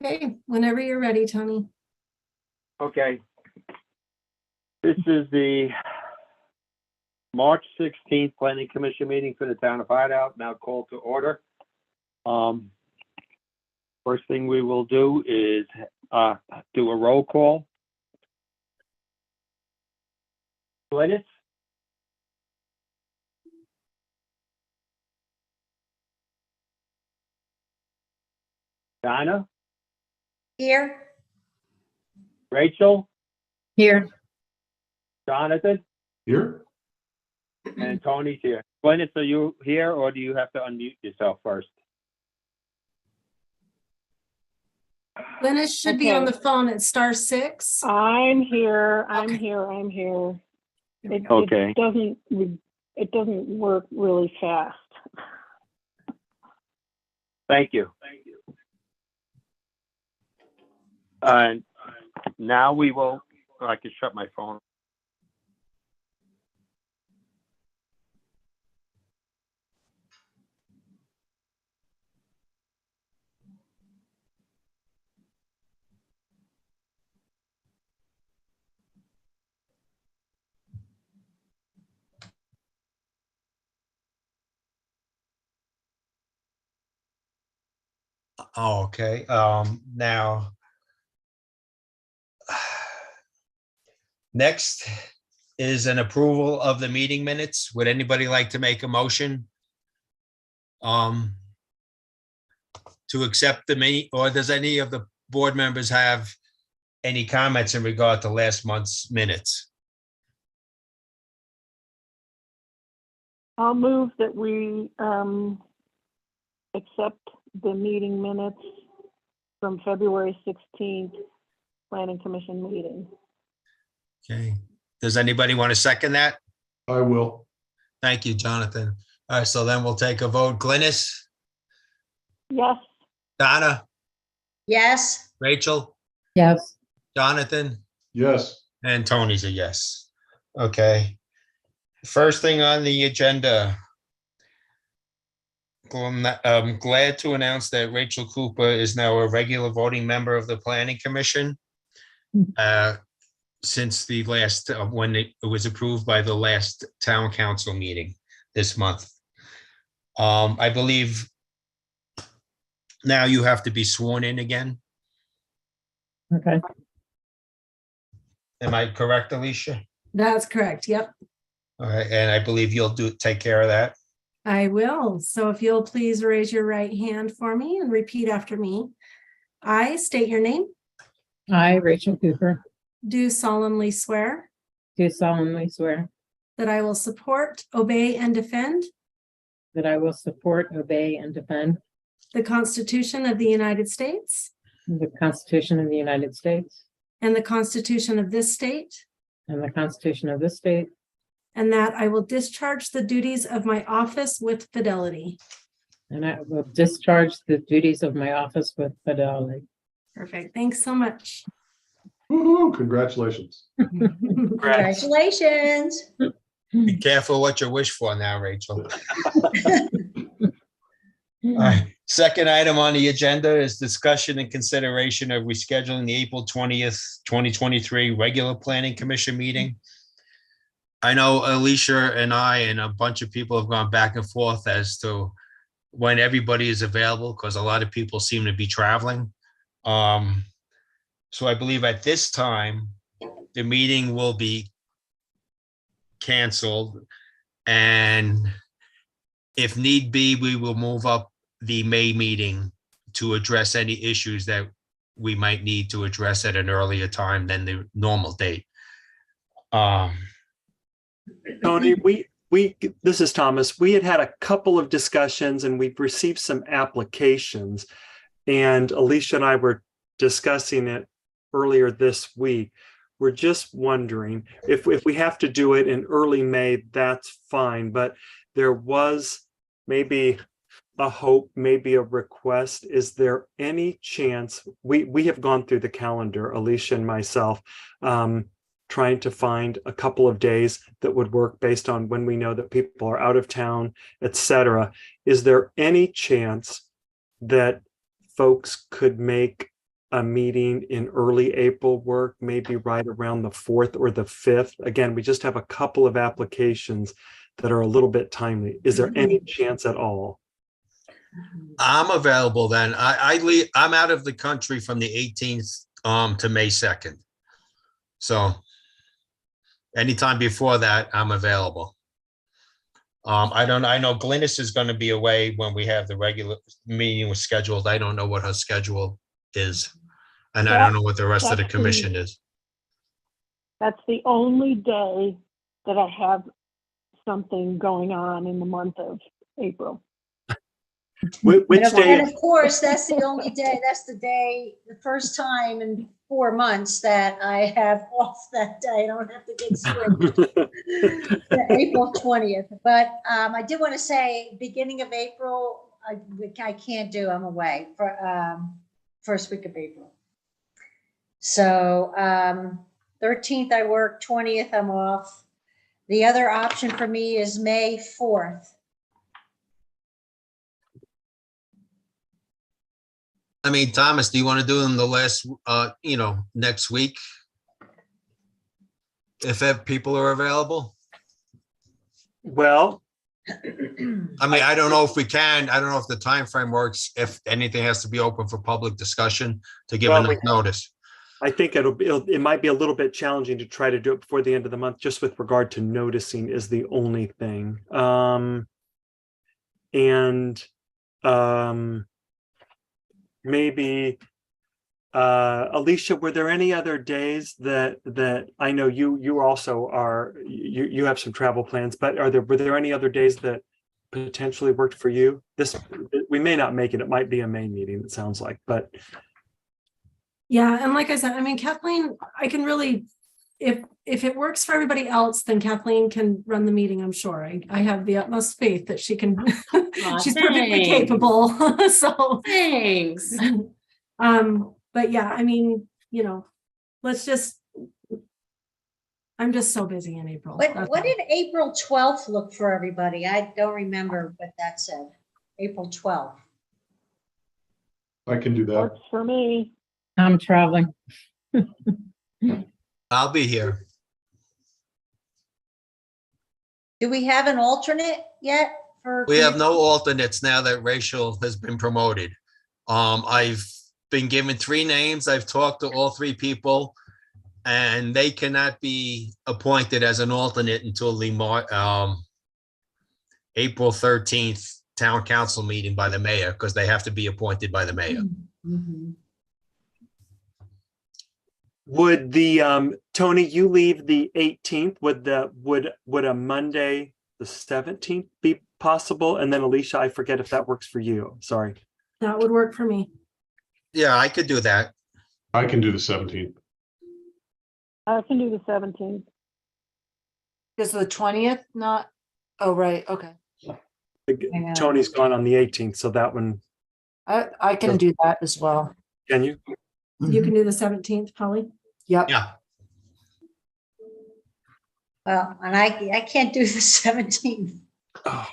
Okay, whenever you're ready, Tony. Okay. This is the March 16th Planning Commission meeting for the town of Hideout, now called to order. First thing we will do is do a roll call. Glynis? Donna? Here. Rachel? Here. Jonathan? Here? And Tony's here. Glynis, are you here or do you have to unmute yourself first? Glynis should be on the phone at *6. I'm here. Okay. It doesn't work really fast. Thank you. And now we will, I can shut my phone. Oh, okay. Now, next is an approval of the meeting minutes. Would anybody like to make a motion to accept the meeting, or does any of the board members have any comments in regard to last month's minutes? I'll move that we accept the meeting minutes from February 16th Planning Commission meeting. Okay. Does anybody want to second that? I will. Thank you, Jonathan. All right, so then we'll take a vote. Glynis? Yes. Donna? Yes. Rachel? Yes. Jonathan? Yes. And Tony's a yes. Okay. First thing on the agenda. I'm glad to announce that Rachel Cooper is now a regular voting member of the Planning Commission. Since the last, when it was approved by the last town council meeting this month. I believe now you have to be sworn in again. Okay. Am I correct, Alicia? That's correct. Yep, All right, and I believe you'll take care of that. I will. So if you'll please raise your right hand for me and repeat after me. I state your name. I, Rachel Cooper, Do solemnly swear do solemnly swear that I will support, obey, and defend that I will support, obey, and defend the Constitution of the United States the Constitution of the United States and the Constitution of this state, and the Constitution of this state, and that I will discharge the duties of my office with fidelity. and I will discharge the duties of my office with fidelity. Perfect. Thanks so much. Woohoo, congratulations. Congratulations. Be careful what you wish for now, Rachel. All right. Second item on the agenda is discussion and consideration of rescheduling the April 20th, 2023 regular Planning Commission meeting. I know Alicia and I and a bunch of people have gone back and forth as to when everybody is available, because a lot of people seem to be traveling. So I believe at this time, the meeting will be canceled, and if need be, we will move up the May meeting to address any issues that we might need to address at an earlier time than the normal date. Tony, this is Thomas. We had a couple of discussions and we've received some applications, and Alicia and I were discussing it earlier this week. We're just wondering if we have to do it in early May, that's fine. But there was maybe a hope, maybe a request. Is there any chance, we have gone through the calendar, Alicia and myself, trying to find a couple of days that would work based on when we know that people are out of town, etc. Is there any chance that folks could make a meeting in early April work, maybe right around the 4th or the 5th? Again, we just have a couple of applications that are a little bit timely. Is there any chance at all? I'm available then. I'm out of the country from the 18th to May 2nd. So anytime before that, I'm available. I know Glynis is going to be away when we have the regular meeting was scheduled. I don't know what her schedule is. And I don't know what the rest of the commission is. That's the only day that I have something going on in the month of April. Which day? And of course, that's the only day, that's the day, the first time in 4 months that I have off that day. I don't have to get switched. April 20th. But I did want to say, beginning of April, I can't do, I'm away for first week of April. So 13th I work, 20th I'm off. The other option for me is May 4th. I mean, Thomas, do you want to do them the last, next week? If people are available? Well, I mean, I don't know if we can. I don't know if the time frame works, if anything has to be open for public discussion to give Well, enough notice. I think it might be a little bit challenging to try to do it before the end of the month, just with regard to noticing is the only thing. Maybe Alicia, were there any other days that I know you also are, you have some travel plans, but were there any other days that potentially worked for you? We may not make it. It might be a May meeting, it sounds like, but. Yeah, and like I said, I mean, Kathleen, I can really, if it works for everybody else, then Kathleen can run the meeting, I'm sure. I have the utmost faith that she can, she's perfectly thanks. capable, so. Thanks. But yeah, I mean, I'm just so busy in April. What did April 12th look for everybody? I don't remember what that said. April 12th. I can do that. Works for me. I'm traveling. I'll be here. Do we have an alternate yet? We have no alternates now that Rachel has been promoted. I've been given 3 names. I've talked to all 3 people, and they cannot be appointed as an alternate until the April 13th town council meeting by the mayor, because they have to be appointed by the mayor. Mhm. Would the Tony, you leave the 18th, would a Monday the 17th be possible? And then Alicia, I forget if that works for you. Sorry. That would work for me. Yeah, I could do that. I can do the 17th. I can do the 17th. Is the 20th not? Oh, right. Okay. Tony's gone on the 18th, so that one, I can do that as well. can you? You can do the 17th, Polly? Yep. Yeah. Well, and I can't do the 17th. Oh,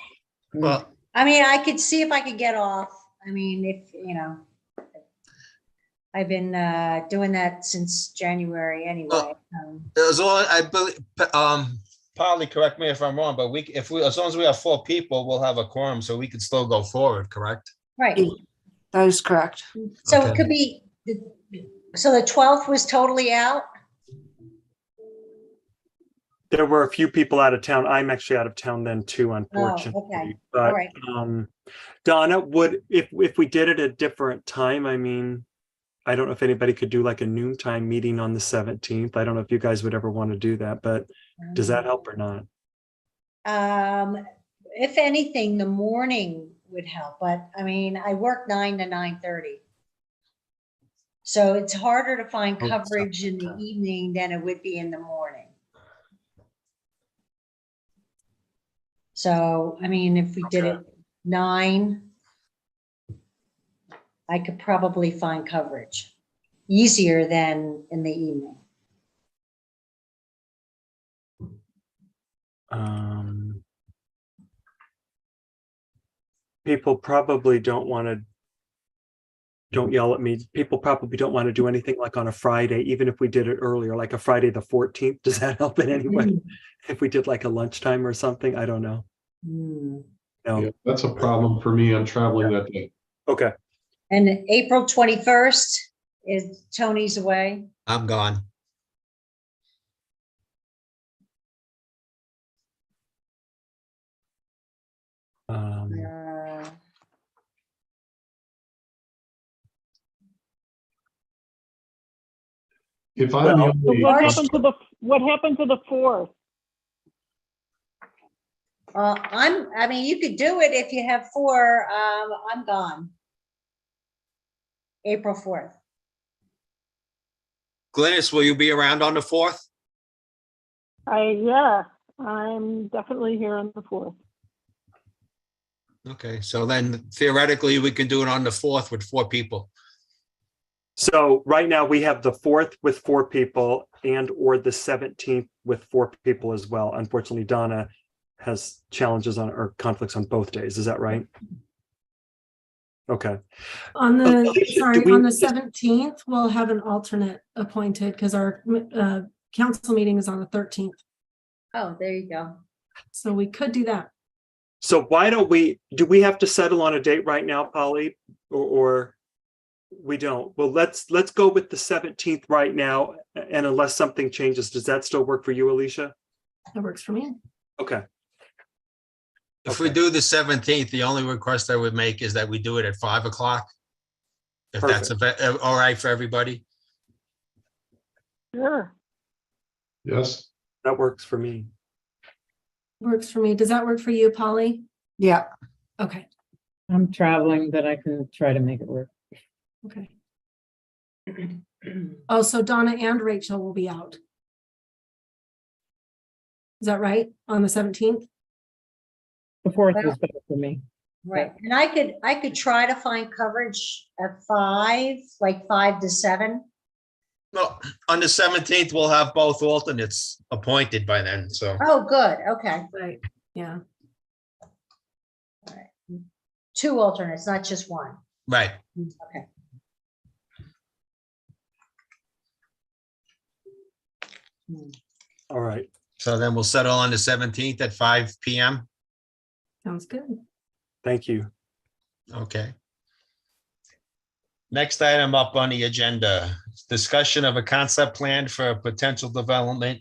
Well, I mean, I could see if I could get off. I mean, if, I've been doing that since January anyway. as long I believe, Polly, correct me if I'm wrong, but as long as we have 4 people, we'll have a quorum, so we can still go forward, correct? Right. That is correct. So Okay. it could be, so the 12th was totally out? there were a few people out of town. I'm actually out of town then too, unfortunately. Okay. But All right. Donna, if we did it at a different time, I mean, I don't know if anybody could do like a noontime meeting on the 17th. I don't know if you guys would ever want to do that, but does that help or not? If anything, the morning would help, but I mean, I work 9 to 9:30. So it's harder to find Oh, coverage in the okay. evening than it would be in the morning. So, I mean, if we did it 9, I could probably find coverage easier than in the evening. People probably don't want to don't yell at me. People probably don't want to do anything like on a Friday, even if we did it earlier, like a Friday the 14th. Does that help in any way? If we did like a lunchtime or something, I don't know. No. Yeah, that's a problem for me. I'm traveling that day. Okay. And April 21st is Tony's away. I'm gone. Uh, If I'm the So only, what happened to the 4th? I mean, you could do it if you have 4. I'm gone. April 4th. Glynis, will you be around on the 4th? Yeah, I'm definitely here on the 4th. Okay, so then theoretically, we can do it on the 4th with 4 people. So right now we have the 4th with 4 people and or the 17th with 4 people as well. Unfortunately, Donna has challenges on or conflicts on both days. Is that right? Okay. On Alicia, do we- on the 17th, we'll have an alternate appointed because our council meeting is on the 13th. Oh, there you go. So we could do that. So why don't do we have to settle on a date right now, Polly, or we don't? Well, let's go with the 17th right now. And unless something changes, does that still work for you, Alicia? That works for me. Okay. If we do the 17th, the only request I would make is that we do it at 5 o'clock. If that's all right for everybody. Sure. yes, That works for me. Works for me. Does that work for you, Polly? Yeah, Okay. I'm traveling, but I can try to make it work. Okay. Oh, so Donna and Rachel will be out. Is that right? On the 17th? The 4th is better for me. Right. And I could try to find coverage at 5, like 5 to 7. Well, on the 17th, we'll have both alternates appointed by then, so. Oh, good. Okay. Right. Yeah. 2 alternates, not just 1. Right. Okay. All right. So then we'll settle on the 17th at 5 PM. Sounds good. Thank you. Okay. Next item up on the agenda, discussion of a concept plan for a potential development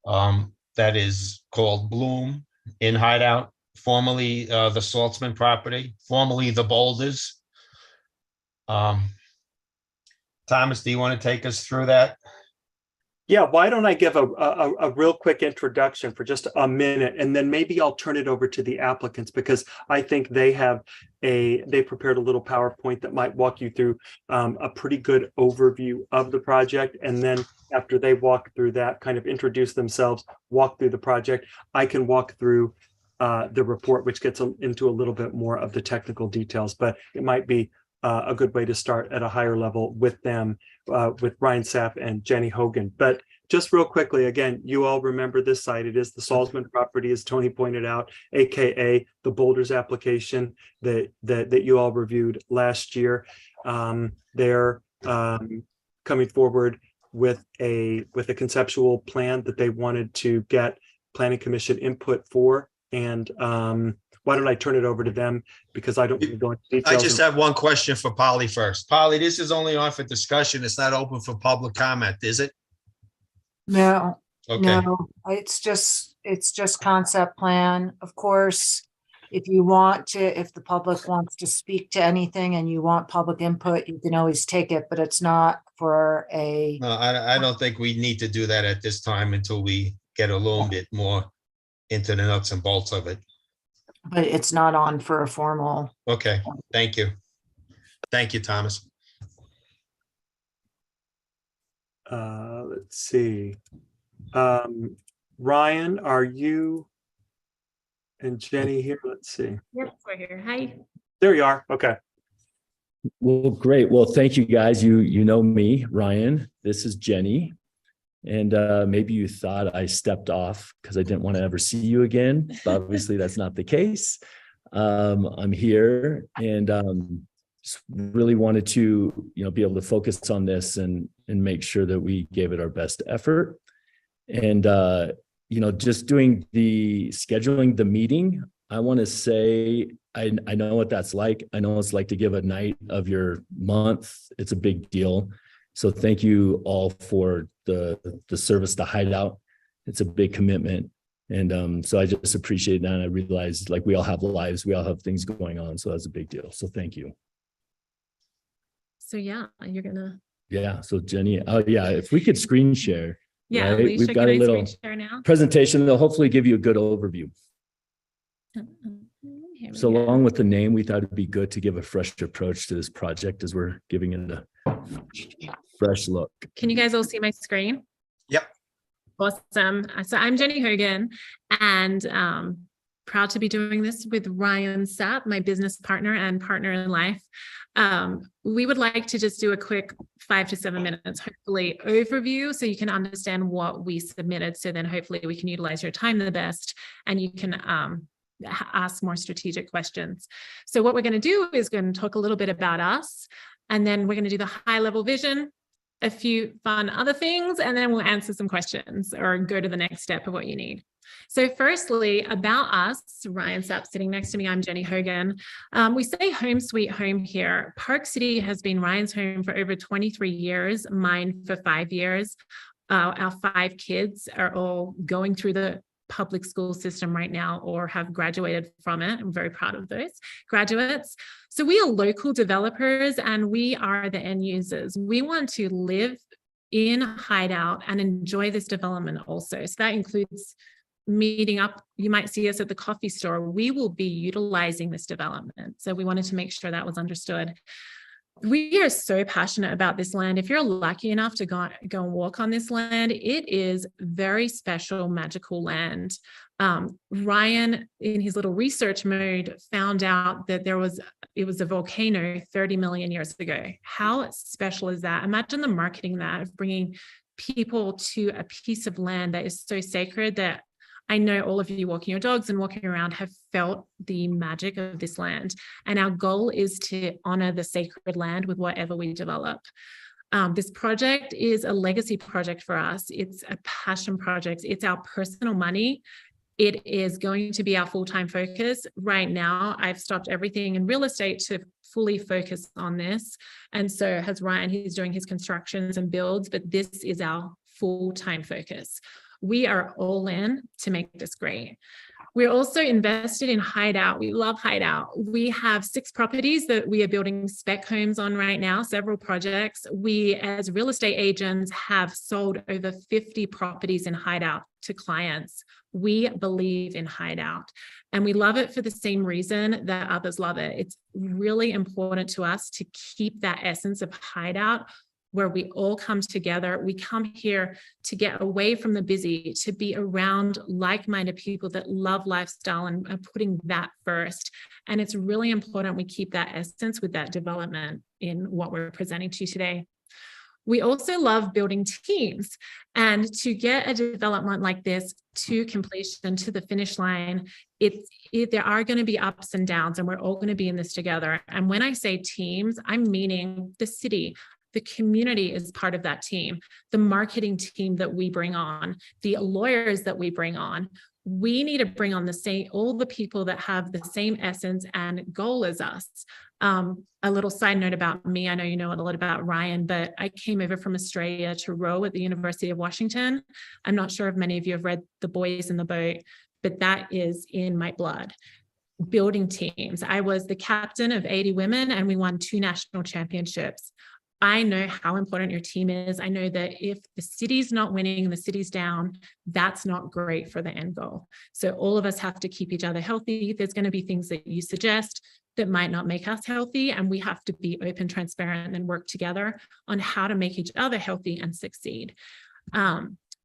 that is called Bloom in Hideout, formerly the Saltzman property, formerly the Boulders. Thomas, do you want to take us through that? Yeah, why don't I give a real quick introduction for just a minute, and then maybe I'll turn it over to the applicants because I think they prepared a little PowerPoint that might walk you through a pretty good overview of the project. And then after they walk through that, kind of introduce themselves, walk through the project, I can walk through the report, which gets into a little bit more of the technical details, but it might be a good way to start at a higher level with them, with Ryan Sapp and Jenny Hogan. But just real quickly, again, you all remember this site. It is the Saltzman property, as Tony pointed out, AKA the Boulders application that you all reviewed last year. They're coming forward with a conceptual plan that they wanted to get Planning Commission input for. And why don't I turn it over to them because I don't go into details. I just have one question for Polly first. Polly, this is only on for discussion. It's not open for public comment, is it? no, Okay, no, it's just concept plan. Of course, if the public wants to speak to anything and you want public input, you can always take it, but it's not for a, no, I don't think we need to do that at this time until we get a little bit more into the nuts and bolts of it. but it's not on for a formal. Okay, thank you. Thank you, Thomas. Let's see. Ryan, are you and Jenny here? Let's see. Yep, we're here. Hi. There you are. Okay. Well, great. Well, thank you guys. You know me, Ryan. This is Jenny. And maybe you thought I stepped off because I didn't want to ever see you again. But obviously, that's not the case. I'm here. And just really wanted to, be able to focus on this and make sure that we gave it our best effort. And, just doing scheduling the meeting, I want to say, I know what that's like. I know it's like to give a night of your month. It's a big deal. So thank you all for the service to Hideout. It's a big commitment. And so I just appreciate that. And I realized like we all have lives, we all have things going on. So that's a big deal. So thank you. So yeah, you're gonna. Yeah. So Jenny, if we could screen share. Yeah, right? Alicia, We've got a can I little screen share now? presentation that'll hopefully give you a good overview. Here we So go. along with the name, we thought it'd be good to give a fresh approach to this project as we're giving it a fresh look. Can you guys all see my screen? Yep. Awesome. So I'm Jenny Hogan, and proud to be doing this with Ryan Sapp, my business partner and partner in life. We would like to just do a quick 5 to 7 minutes, hopefully overview, so you can understand what we submitted. So then hopefully we can utilize your time the best, and you can ask more strategic questions. So what we're going to do is going to talk a little bit about us, and then we're going to do the high level vision, a few fun other things, and then we'll answer some questions or go to the next step of what you need. So firstly, about us, Ryan Sapp sitting next to me, I'm Jenny Hogan. We say home sweet home here. Park City has been Ryan's home for over 23 years, mine for 5 years. Our 5 kids are all going through the public school system right now or have graduated from it. I'm very proud of those graduates. So we are local developers and we are the end users. We want to live in Hideout and enjoy this development also. So that includes meeting up. You might see us at the coffee store. We will be utilizing this development. So we wanted to make sure that was understood. We are so passionate about this land. If you're lucky enough to go and walk on this land, it is very special, magical land. Ryan, in his little research mode, found out that it was a volcano 30 million years ago. How special is that? Imagine the marketing that of bringing people to a piece of land that is so sacred that I know all of you walking your dogs and walking around have felt the magic of this land. And our goal is to honor the sacred land with whatever we develop. This project is a legacy project for us. It's a passion project. It's our personal money. It is going to be our full-time focus. Right now, I've stopped everything in real estate to fully focus on this. And so has Ryan, he's doing his constructions and builds, but this is our full-time focus. We are all in to make this great. We're also invested in Hideout. We love Hideout. We have 6 properties that we are building spec homes on right now, several projects. We, as real estate agents, have sold over 50 properties in Hideout to clients. We believe in Hideout, and we love it for the same reason that others love it. It's really important to us to keep that essence of Hideout, where we all come together. We come here to get away from the busy, to be around like-minded people that love lifestyle and are putting that first. And it's really important we keep that essence with that development in what we're presenting to you today. We also love building teams, and to get a development like this to completion, to the finish line, there are going to be ups and downs, and we're all going to be in this together. And when I say teams, I'm meaning the city. The community is part of that team, the marketing team that we bring on, the lawyers that we bring on. We need to bring on all the people that have the same essence and goal as us. A little side note about me, I know you know a lot about Ryan, but I came over from Australia to row at the University of Washington. I'm not sure if many of you have read The Boys in the Boat, but that is in my blood. Building teams. I was the captain of 80 women and we won 2 national championships. I know how important your team is. I know that if the city's not winning and the city's down, that's not great for the end goal. So all of us have to keep each other healthy. There's going to be things that you suggest that might not make us healthy, and we have to be open, transparent, and work together on how to make each other healthy and succeed.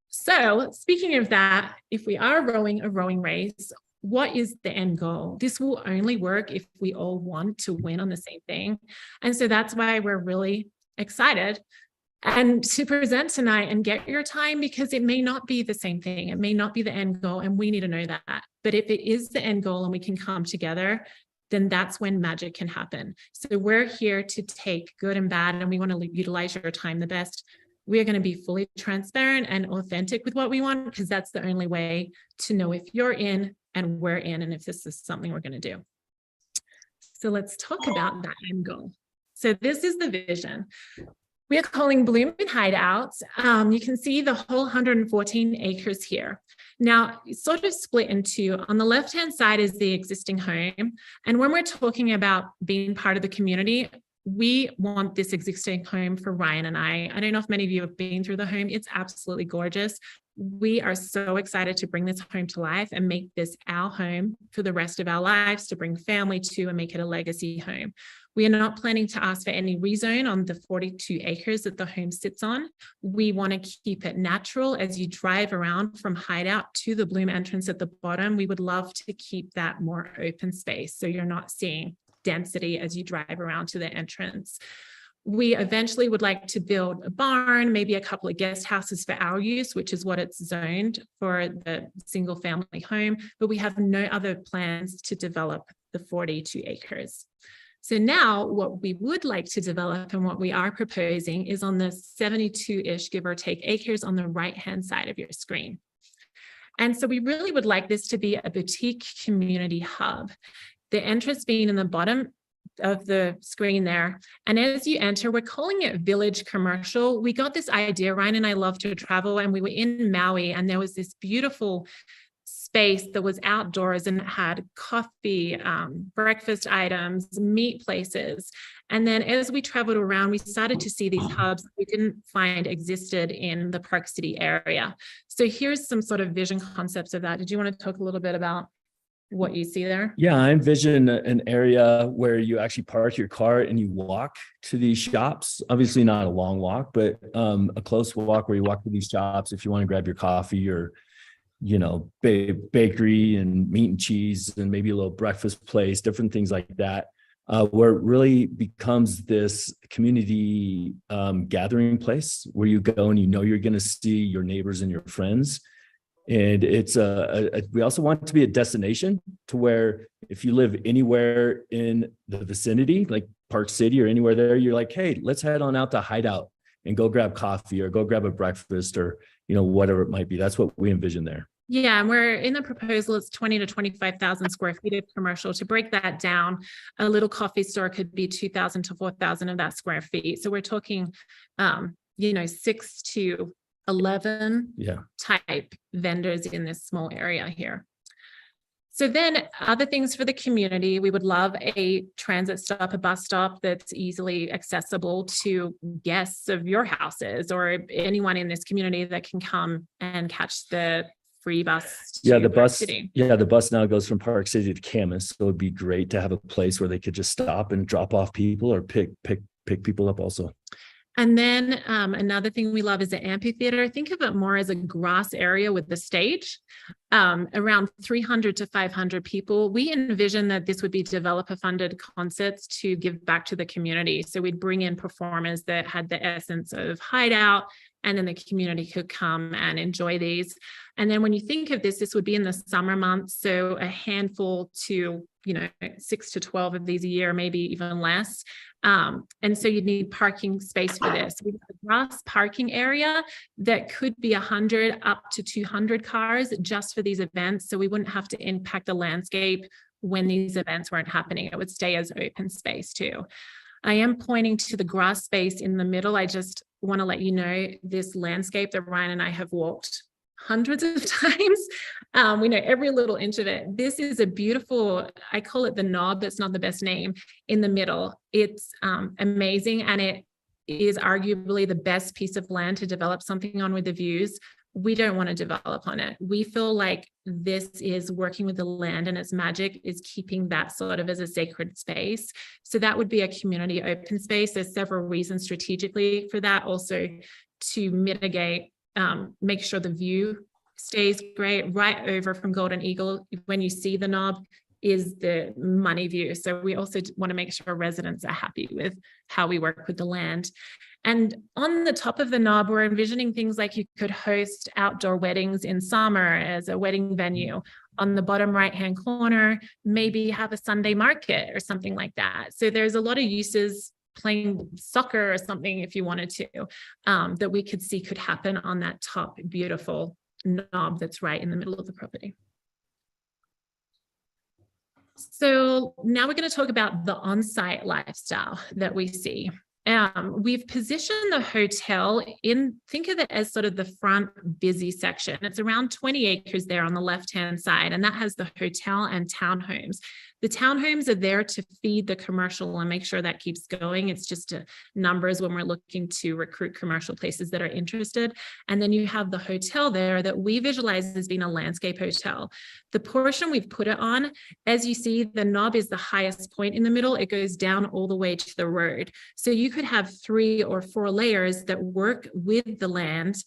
So speaking of that, if we are rowing a rowing race, what is the end goal? This will only work if we all want to win on the same thing. And so that's why we're really excited and to present tonight and get your time, because it may not be the same thing. It may not be the end goal, and we need to know that. But if it is the end goal and we can come together, then that's when magic can happen. So we're here to take good and bad, and we want to utilize your time the best. We are going to be fully transparent and authentic with what we want, because that's the only way to know if you're in and we're in, and if this is something we're going to do. So let's talk about that end goal. So this is the vision. We are calling Bloom and Hideout. You can see the whole 114 acres here. Now, it's sort of split into, on the left-hand side is the existing home. And when we're talking about being part of the community, we want this existing home for Ryan and I. I don't know if many of you have been through the home. It's absolutely gorgeous. We are so excited to bring this home to life and make this our home for the rest of our lives, to bring family to and make it a legacy home. We are not planning to ask for any rezone on the 42 acres that the home sits on. We want to keep it natural. As you drive around from Hideout to the Bloom entrance at the bottom, we would love to keep that more open space, so you're not seeing density as you drive around to the entrance. We eventually would like to build a barn, maybe a couple of guest houses for our use, which is what it's zoned for, the single family home, but we have no other plans to develop the 42 acres. So now what we would like to develop and what we are proposing is on the 72-ish, give or take, acres on the right-hand side of your screen. And so we really would like this to be a boutique community hub. The entrance being in the bottom of the screen there. And as you enter, we're calling it Village Commercial. We got this idea, Ryan and I love to travel, and we were in Maui, and there was this beautiful space that was outdoors, and it had coffee, breakfast items, meat places. And then as we traveled around, we started to see these hubs we didn't find existed in the Park City area. So here's some sort of vision concepts of that. Did you want to talk a little bit about what you see there? Yeah, I envision an area where you actually park your car and you walk to these shops. Obviously not a long walk, but a close walk where you walk to these shops if you want to grab your coffee or, you know, bakery and meat and cheese and maybe a little breakfast place, different things like that, where it really becomes this community gathering place where you go and you know you're going to see your neighbors and your friends. And it's we also want it to be a destination to where if you live anywhere in the vicinity, like Park City or anywhere there, you're like, hey, let's head on out to Hideout and go grab coffee or go grab a breakfast or, you know, whatever it might be. That's what we envision there. Yeah, and we're in the proposal, it's 20 to 25,000 square feet of commercial. To break that down, a little coffee store could be 2,000 to 4,000 of that square feet. So we're talking, you know, 6 to 11 type vendors in this small area here. So then other things for the community, we would love a transit stop, a bus stop that's easily accessible to guests of your houses or anyone in this community that can come and catch the free bus. The bus. City. Yeah, the bus now goes from Park City to Camas. So it'd be great to have a place where they could just stop and drop off people or pick people up also. And then another thing we love is the amphitheater. Think of it more as a grass area with the stage, around 300 to 500 people. We envision that this would be developer-funded concerts to give back to the community. So we'd bring in performers that had the essence of Hideout, and then the community could come and enjoy these. And then when you think of this, this would be in the summer months. So a handful to, 6 to 12 of these a year, maybe even less. And so you'd need parking space for this. We have a grass parking area that could be 100 up to 200 cars just for these events. So we wouldn't have to impact the landscape when these events weren't happening. It would stay as open space too. I am pointing to the grass space in the middle. I just want to let you know this landscape that Ryan and I have walked hundreds of times. We know every little inch of it. This is a beautiful, I call it the knob, that's not the best name, in the middle. It's amazing, and it is arguably the best piece of land to develop something on with the views. We don't want to develop on it. We feel like this is working with the land, and its magic is keeping that sort of as a sacred space. So that would be a community open space. There's several reasons strategically for that, also to mitigate, make sure the view stays great. Right over from Golden Eagle, when you see the knob, is the money view. So we also want to make sure residents are happy with how we work with the land. And on the top of the knob, we're envisioning things like you could host outdoor weddings in summer as a wedding venue, On the bottom right-hand corner, maybe have a Sunday market or something like that. So there's a lot of uses, playing soccer or something if you wanted to, that we could see could happen on that top beautiful knob that's right in the middle of the property. So now we're going to talk about the on-site lifestyle that we see. We've positioned the hotel think of it as sort of the front busy section. It's around 20 acres there on the left-hand side, and that has the hotel and townhomes. The townhomes are there to feed the commercial and make sure that keeps going. It's just numbers when we're looking to recruit commercial places that are interested. And then you have the hotel there that we visualize as being a landscape hotel. The portion we've put it on, as you see, the knob is the highest point in the middle. It goes down all the way to the road. So you could have 3 or 4 layers that work with the land.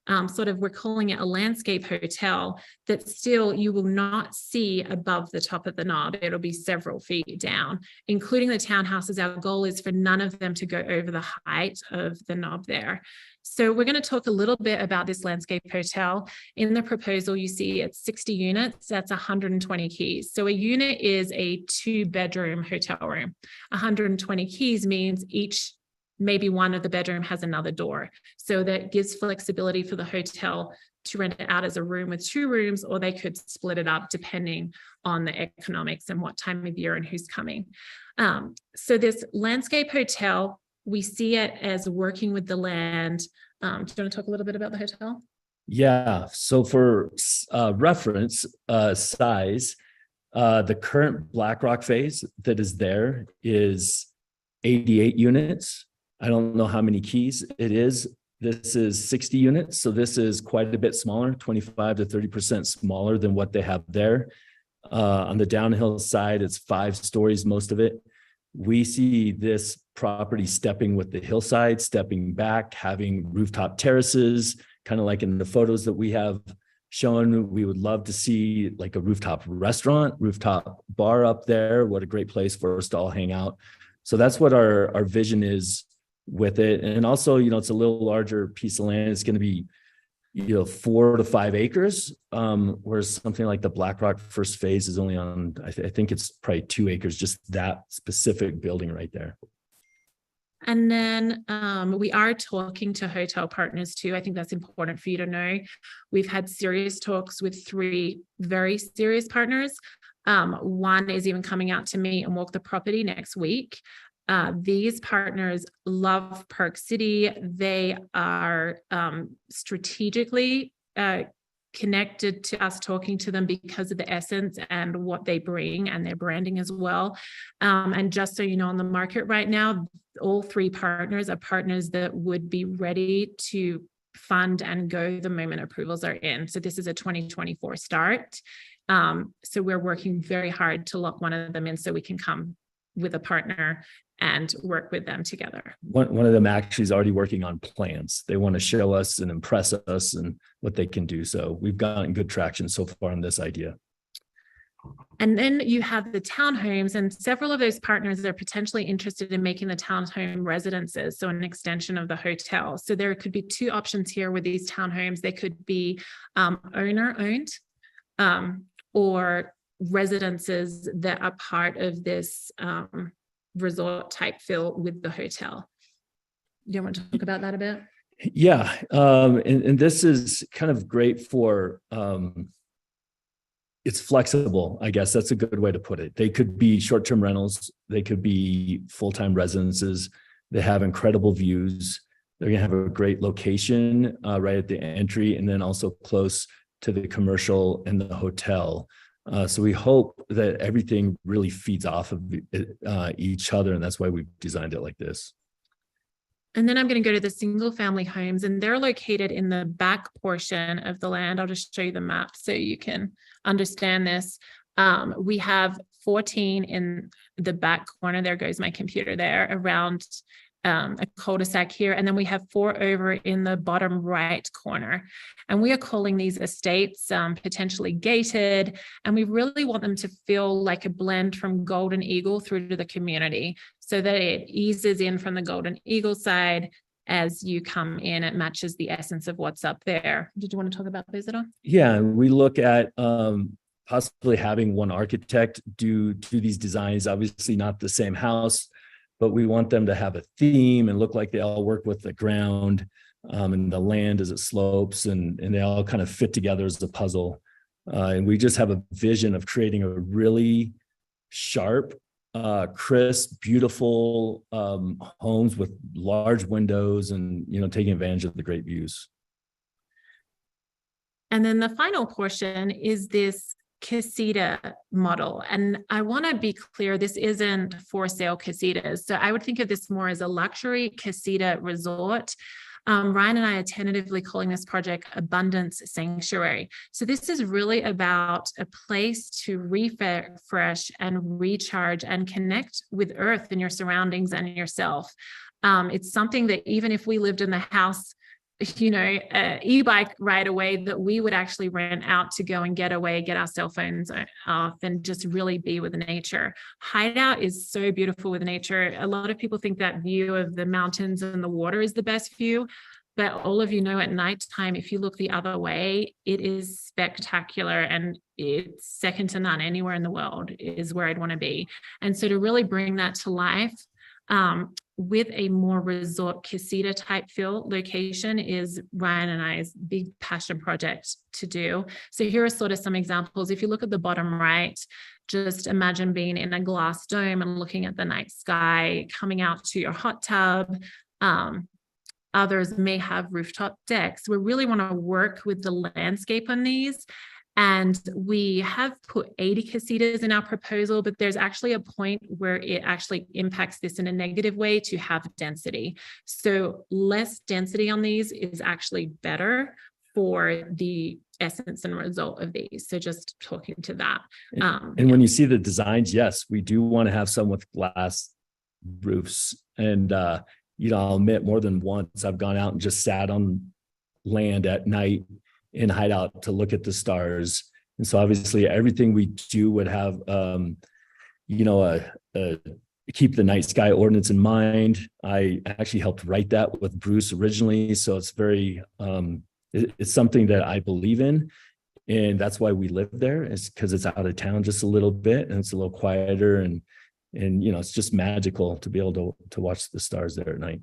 We're calling it a landscape hotel that still you will not see above the top of the knob. It'll be several feet down, including the townhouses. Our goal is for none of them to go over the height of the knob there. So we're going to talk a little bit about this landscape hotel. In the proposal, you see it's 60 units. That's 120 keys. So a unit is a 2-bedroom hotel room. 120 keys means maybe one of the bedroom has another door. So that gives flexibility for the hotel to rent it out as a room with 2 rooms, or they could split it up depending on the economics and what time of year and who's coming. So this landscape hotel, we see it as working with the land. Do you want to talk a little bit about the hotel? Yeah. So for reference size, the current BlackRock phase that is there is 88 units. I don't know how many keys it is. This is 60 units. So this is quite a bit smaller, 25 to 30% smaller than what they have there. On the downhill side, it's 5 stories, most of it. We see this property stepping with the hillside, stepping back, having rooftop terraces, kind of like in the photos that we have shown. We would love to see like a rooftop restaurant, rooftop bar up there. What a great place for us to all hang out. So that's what our vision is with it. And also, it's a little larger piece of land. It's going to be, 4 to 5 acres, whereas something like the BlackRock first phase is only on, I think it's probably 2 acres, just that specific building right there. And then we are talking to hotel partners too. I think that's important for you to know. We've had serious talks with 3 very serious partners. One is even coming out to meet and walk the property next week. These partners love Park City. They are strategically connected to us talking to them because of the essence and what they bring and their branding as well. And just so you know, on the market right now, all 3 partners are partners that would be ready to fund and go the moment approvals are in. So this is a 2024 start. So we're working very hard to lock one of them in so we can come with a partner and work with them together. One of them actually is already working on plans. They want to show us and impress us and what they can do. So we've gotten good traction so far on this idea. And then you have the townhomes, and several of those partners are potentially interested in making the townhome residences, so an extension of the hotel. So there could be 2 options here with these townhomes. They could be owner-owned or residences that are part of this resort type feel with the hotel. Do you want to talk about that a bit? Yeah. And this is kind of great for, it's flexible, I guess that's a good way to put it. They could be short-term rentals. They could be full-time residences. They have incredible views. They're going to have a great location right at the entry, and then also close to the commercial and the hotel. So we hope that everything really feeds off of each other, and that's why we've designed it like this. And then I'm going to go to the single family homes, and they're located in the back portion of the land. I'll just show you the map so you can understand this. We have 14 in the back corner. There goes my computer there, around a cul-de-sac here. And then we have 4 over in the bottom right corner. And we are calling these estates potentially gated. And we really want them to feel like a blend from Golden Eagle through to the community, so that it eases in from the Golden Eagle side. As you come in, it matches the essence of what's up there. Did you want to talk about those at all? Yeah, we look at possibly having one architect do these designs, obviously not the same house, but we want them to have a theme and look like they all work with the ground and the land as it slopes, and they all kind of fit together as a puzzle. And we just have a vision of creating a really sharp, crisp, beautiful homes with large windows and, taking advantage of the great views. And then the final portion is this casita model. And I want to be clear, this isn't for sale casitas. So I would think of this more as a luxury casita resort. Ryan and I are tentatively calling this project Abundance Sanctuary. So this is really about a place to refresh and recharge and connect with earth and your surroundings and yourself. It's something that even if we lived in the house, e-bike right away, that we would actually rent out to go and get away, get our cell phones off and just really be with nature. Hideout is so beautiful with nature. A lot of people think that view of the mountains and the water is the best view, but all of at nighttime, if you look the other way, it is spectacular and it's second to none. Anywhere in the world is where I'd want to be. And so to really bring that to life, with a more resort casita type feel location is Ryan and I's big passion project to do. So here are sort of some examples. If you look at the bottom right, just imagine being in a glass dome and looking at the night sky, coming out to your hot tub. Others may have rooftop decks. We really want to work with the landscape on these. And we have put 80 casitas in our proposal, but there's actually a point where it actually impacts this in a negative way to have density. So less density on these is actually better for the essence and result of these. So just talking to that. And when you see the designs, yes, we do want to have some with glass roofs. And, I'll admit more than once I've gone out and just sat on land at night in Hideout to look at the stars. And so obviously everything we do would have, keep the night sky ordinance in mind. I actually helped write that with Bruce originally. So it's very, it's something that I believe in. And that's why we live there, is because it's out of town just a little bit and it's a little quieter and it's just magical to be able to watch the stars there at night.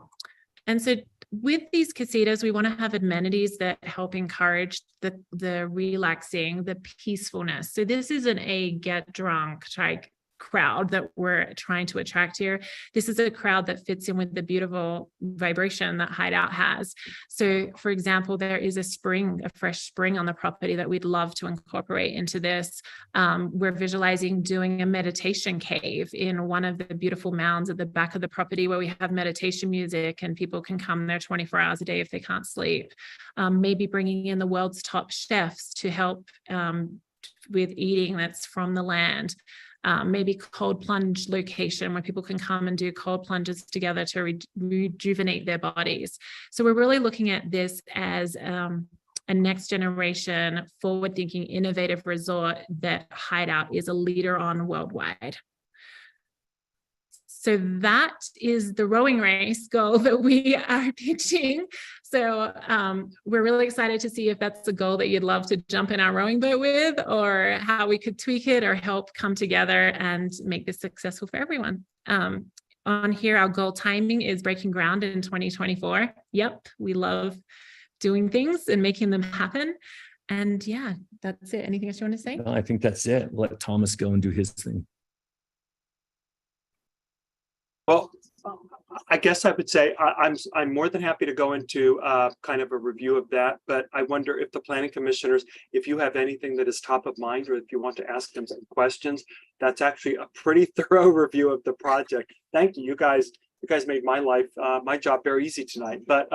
And so with these casitas, we want to have amenities that help encourage the relaxing, the peacefulness. So this isn't a get drunk type crowd that we're trying to attract here. This is a crowd that fits in with the beautiful vibration that Hideout has. So for example, there is a fresh spring on the property that we'd love to incorporate into this. We're visualizing doing a meditation cave in one of the beautiful mounds at the back of the property where we have meditation music and people can come there 24 hours a day if they can't sleep. Maybe bringing in the world's top chefs to help with eating that's from the land. Maybe cold plunge location where people can come and do cold plunges together to rejuvenate their bodies. So we're really looking at this as a next generation, forward-thinking, innovative resort that Hideout is a leader on worldwide. So that is the rowing race goal that we are pitching. So we're really excited to see if that's a goal that you'd love to jump in our rowing boat with, or how we could tweak it or help come together and make this successful for everyone. On here, our goal timing is breaking ground in 2024. Yep, we love doing things and making them happen. And yeah, that's it. Anything else you want to say? No, I think that's it. Let Thomas go and do his thing. Well, I guess I would say I'm more than happy to go into kind of a review of that, but I wonder if the planning commissioners, if you have anything that is top of mind, or if you want to ask them some questions. That's actually a pretty thorough review of the project. Thank you. You guys made my life, my job very easy tonight. But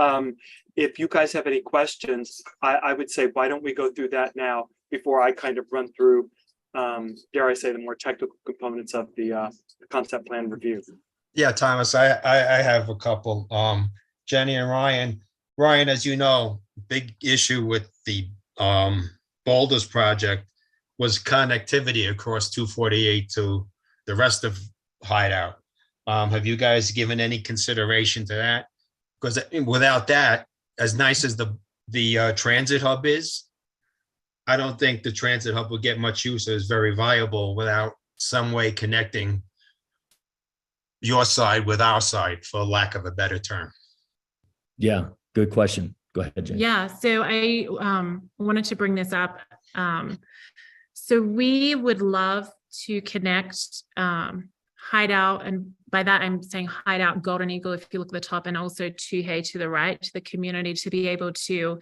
if you guys have any questions, I would say, why don't we go through that now before I kind of run through, dare I say, the more technical components of the concept plan review. Yeah, Thomas, I have a couple. Jenny and Ryan. Ryan, as you know, big issue with the Boulders project was connectivity across 248 to the rest of Hideout. Have you guys given any consideration to that? Because without that, as nice as the transit hub is, I don't think the transit hub would get much use as very viable without some way connecting your side with our side, for lack of a better term. Yeah, good question. Go ahead, Jen. Yeah, so I wanted to bring this up. So we would love to connect Hideout, and by that I'm saying Hideout, Golden Eagle, if you look at the top, and also Tuhei to the right, to the community to be able to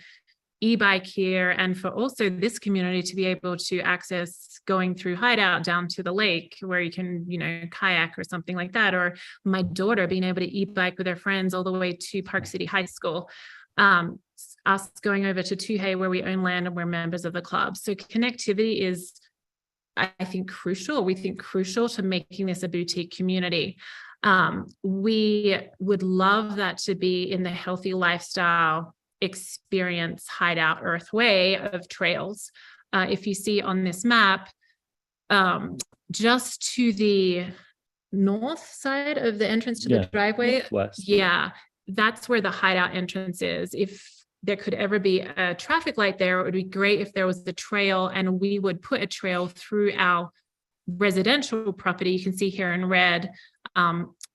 e-bike here, and for also this community to be able to access going through Hideout down to the lake where you can, you know, kayak or something like that, or my daughter being able to e-bike with her friends all the way to Park City High School. Us going over to Tuhei where we own land and we're members of the club. So connectivity is, I think, crucial. We think crucial to making this a boutique community. We would love that to be in the healthy lifestyle experience Hideout Earthway of trails. If you see on this map, just to the north side of the entrance to the driveway, West. yeah, that's where the Hideout entrance is. If there could ever be a traffic light there, it would be great if there was the trail, and we would put a trail through our residential property. You can see here in red,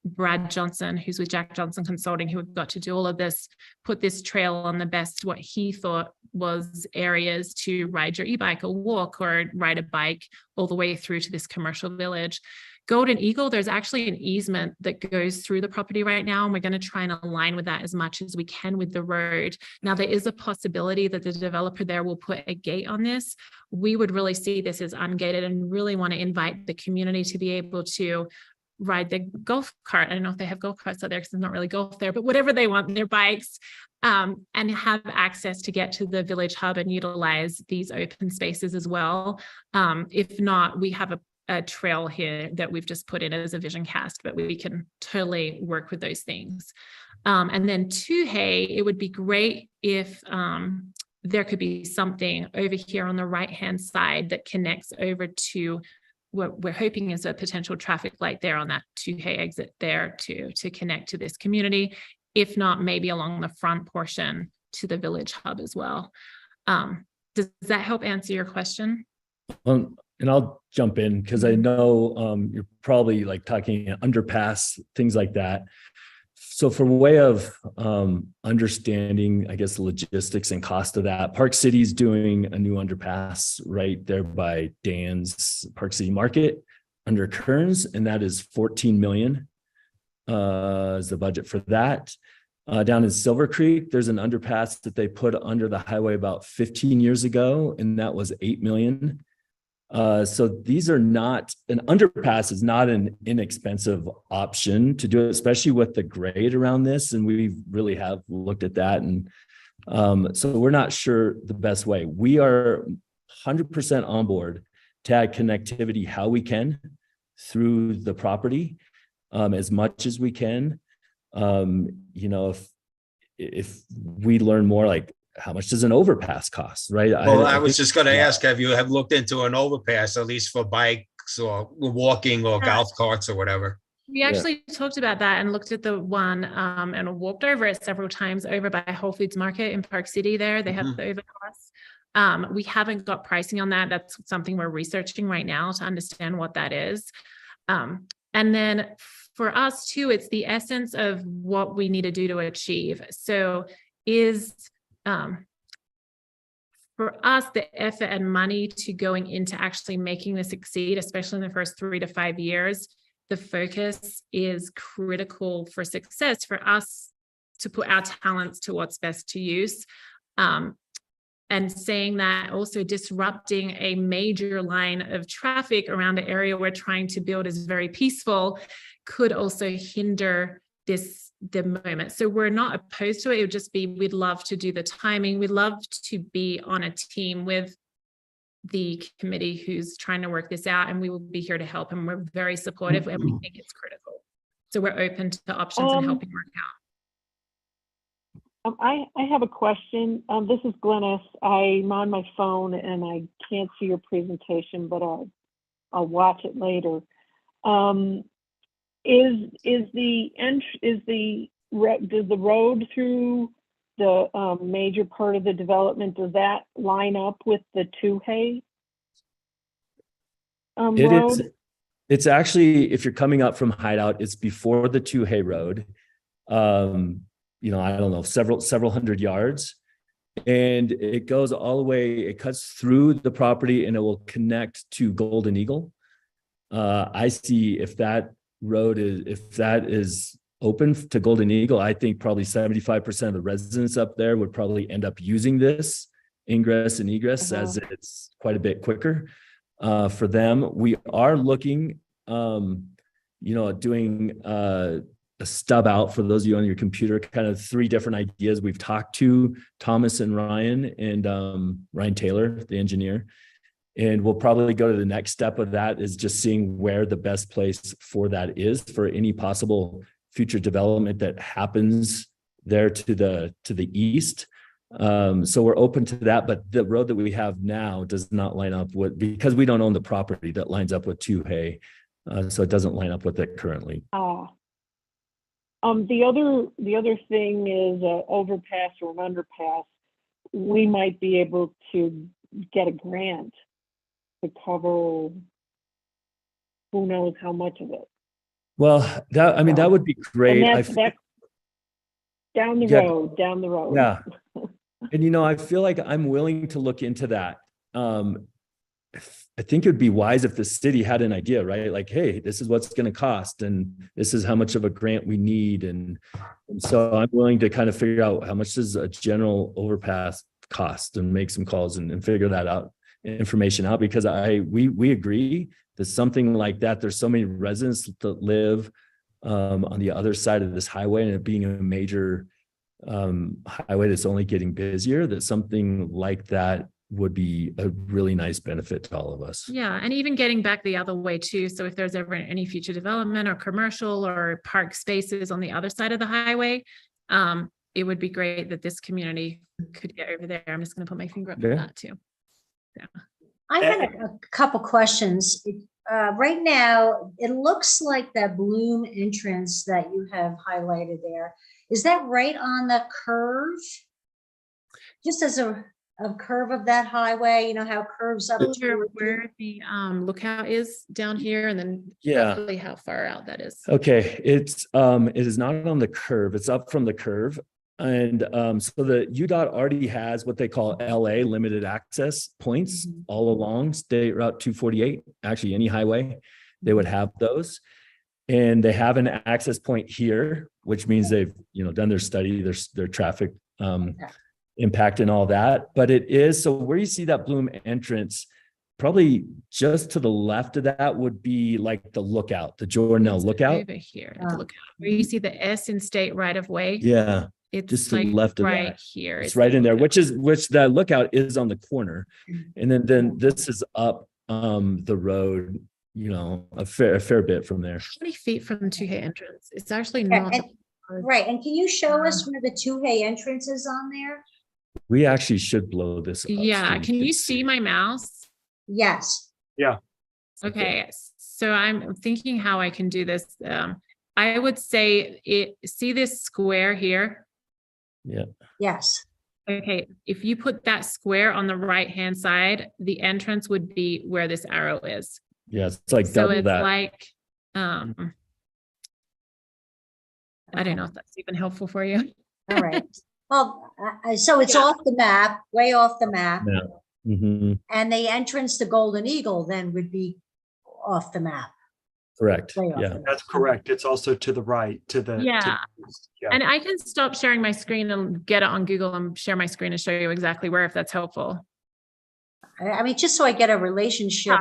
Brad Johnson, who's with Jack Johnson Consulting, who got to do all of this, put this trail on the best, what he thought was areas to ride your e-bike or walk or ride a bike all the way through to this commercial village. Golden Eagle, there's actually an easement that goes through the property right now, and we're going to try and align with that as much as we can with the road. Now, there is a possibility that the developer there will put a gate on this. We would really see this as ungated and really want to invite the community to be able to ride the golf cart. I don't know if they have golf carts out there because there's not really golf there, but whatever they want, their bikes, and have access to get to the village hub and utilize these open spaces as well. If not, we have a trail here that we've just put in as a vision cast, but we can totally work with those things. And then Tuhei, it would be great if there could be something over here on the right-hand side that connects over to what we're hoping is a potential traffic light there on that Tuhei exit there to connect to this community. If not, maybe along the front portion to the village hub as well. Does that help answer your question? And I'll jump in because I know you're probably like talking underpass, things like that. So for way of understanding, I guess, the logistics and cost of that, Park City's doing a new underpass right there by Dan's Park City Market under Kearns, and that is 14 million is the budget for that. Down in Silver Creek, there's an underpass that they put under the highway about 15 years ago, and that was 8 million. So these are not, an underpass is not an inexpensive option to do, especially with the grade around this. And we really have looked at that. And so we're not sure the best way. We are 100% on board to add connectivity how we can through the property as much as we can. You know, if we learn more, like, how much does an overpass cost, right? Well, I was just going to ask, have you looked into an overpass, at least for bikes or walking or golf carts or whatever? We actually talked about that and looked at the one and walked over it several times over by Whole Foods Market in Park City there. They have the overpass. We haven't got pricing on that. That's something we're researching right now to understand what that is. And then for us too, it's the essence of what we need to do to achieve. So for us, the effort and money to going into actually making this succeed, especially in the first 3 to 5 years, the focus is critical for success for us to put our talents to what's best to use. And saying that, also disrupting a major line of traffic around an area we're trying to build is very peaceful, could also hinder the moment. So we're not opposed to it. It would just be, we'd love to do the timing. We'd love to be on a team with the committee who's trying to work this out, and we will be here to help. And we're very supportive, and we think it's critical. So we're open to options and helping work out. I have a question. This is Glennis. I'm on my phone and I can't see your presentation, but I'll watch it later. Does the road through the major part of the development, does that line up with the Toohey It road? is, it's actually, if you're coming up from Hideout, it's before the Toohey Road. You know, I don't know, several hundred yards. And it goes all the way, it cuts through the property and it will connect to Golden Eagle. I see if that is open to Golden Eagle, I think probably 75% of the residents up there would probably end up using this ingress and egress as it's quite a bit quicker for them. We are looking, you know, doing a stub out for those of you on your computer, kind of 3 different ideas. We've talked to Thomas and Ryan Taylor, the engineer, and we'll probably go to the next step of that is just seeing where the best place for that is for any possible future development that happens there to the east. So we're open to that, but the road that we have now does not line up with, because we don't own the property that lines up with Toohey. So it doesn't line up with it currently. The other thing is overpass or an underpass. We might be able to get a grant to cover who knows how much of it. Well, that would be great. And that's down the road, down the road. Yeah. And, you know, I feel like I'm willing to look into that. I think it would be wise if the city had an idea, right? Like, hey, this is what's going to cost, and this is how much of a grant we need. And so I'm willing to kind of figure out how much does a general overpass cost and make some calls and figure that out, information out, because we agree that something like that, there's so many residents that live on the other side of this highway, and it being a major highway that's only getting busier, that something like that would be a really nice benefit to all of us. Yeah, and even getting back the other way too. So if there's ever any future development or commercial or park spaces on the other side of the highway, it would be great that this community could get over there. I'm just going to put my finger up on that too. Yeah. I had a couple questions. Right now, it looks like that Bloom entrance that you have highlighted there. Is that right on the curve? Just as a curve of that highway, you know how it curves up where the lookout is down here, and then roughly how far out that is. Okay, it is not on the curve, it's up from the curve. And so the UDOT already has what they call LA limited access points all along State Route 248. Actually, any highway, they would have those. And they have an access point here, which means they've, you know, done their study, their traffic impact and all that. But it is, so where you see that Bloom entrance, probably just to the left of that would be like the lookout, the Jordanelle lookout. Over here, the lookout, where you see the S in state right of way. Yeah. It's just to like the left of right that. here. It's right in there, which the lookout is on the corner. And then this is up the road, you know, a fair bit from there. 20 feet from the Toohey entrance. It's actually not. Right. And can you show us where the Toohey entrance is on there? We actually should blow this up. Yeah. So Can you see my mouse? Yes. Yeah. Okay. So I'm thinking how I can do this. I would say see this square here? Yeah. Yes. Okay. If you put that square on the right-hand side, the entrance would be where this arrow is. Yeah. It's like So double it's that. like, I don't know if that's even helpful for you. All right. Well, so it's off the map, way off the map. Yeah. Mm-hmm. And the entrance to Golden Eagle then would be off the map. Correct. Way off Yeah. the map. That's correct. It's also to the right, to the And I can stop sharing my screen and get it on Google and share my screen and show you exactly where, if that's helpful. I mean, just so I get a relationship.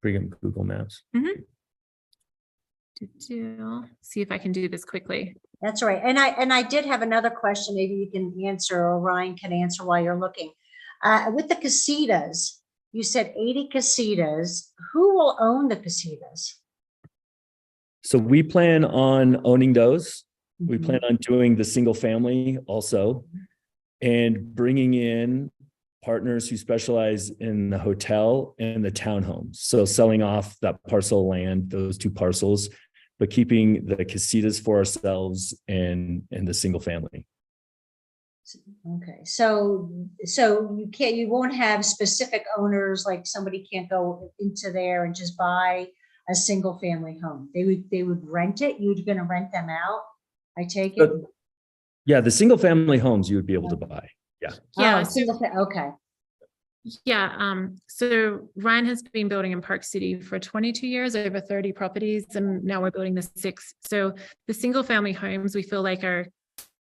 Bring up Google Maps. See if I can do this quickly. That's right. And I did have another question. Maybe you can answer, or Ryan can answer while you're looking. With the casitas, you said 80 casitas. Who will own the casitas? So we plan on owning those. We plan on doing the single family also, and bringing in partners who specialize in the hotel and the townhomes. So selling off that parcel of land, those 2 parcels, but keeping the casitas for ourselves and the single family. Okay, so you won't have specific owners, like somebody can't go into there and just buy a single family home. They would rent it. You're going to rent them out, I take it? Yeah, the single family homes you would be able to buy. Yeah, Oh, okay. Yeah, so Ryan has been building in Park City for 22 years, over 30 properties, and now we're building the 6. So the single family homes we feel like are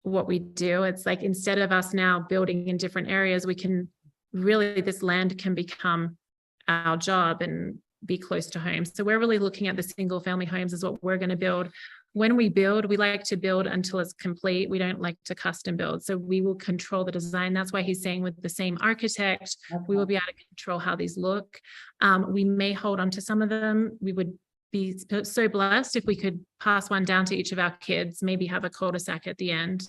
what we do. It's like instead of us now building in different areas, we can really, this land can become our job and be close to home. So we're really looking at the single family homes as what we're going to build. When we build, we like to build until it's complete. We don't like to custom build. So we will control the design. That's why he's saying with the same architect, we will be able to control how these look. We may hold on to some of them. We would be so blessed if we could pass one down to each of our kids, maybe have a cul-de-sac at the end.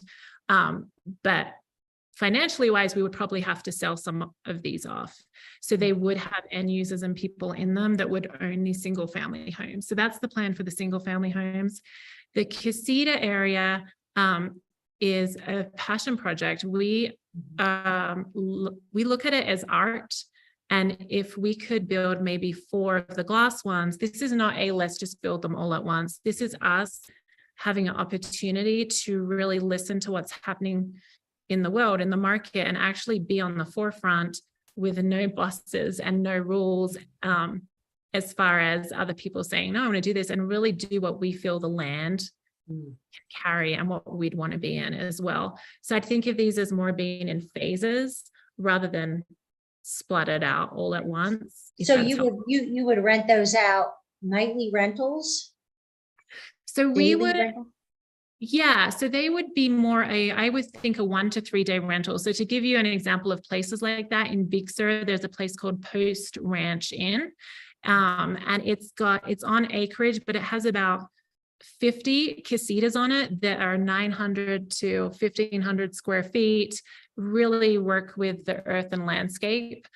But financially wise, we would probably have to sell some of these off. So they would have end users and people in them that would own these single family homes. So that's the plan for the single family homes. The Casita area is a passion project. We look at it as art. And if we could build maybe 4 of the glass ones, this is not let's just build them all at once. This is us having an opportunity to really listen to what's happening in the world, in the market, and actually be on the forefront with no bosses and no rules as far as other people saying, no, I want to do this, and really do what we feel the land can carry and what we'd want to be in as well. So I think of these as more being in phases rather than splattered out all at once. So you would rent those out nightly rentals? So we would, rental? yeah, so they would be more I would think a 1 to 3 day rental. So to give you an example of places like that, in Big Sur, there's a place called Post Ranch Inn. And it's on acreage, but it has about 50 casitas on it that are 900 to 1,500 square feet, really work with the earth and landscape.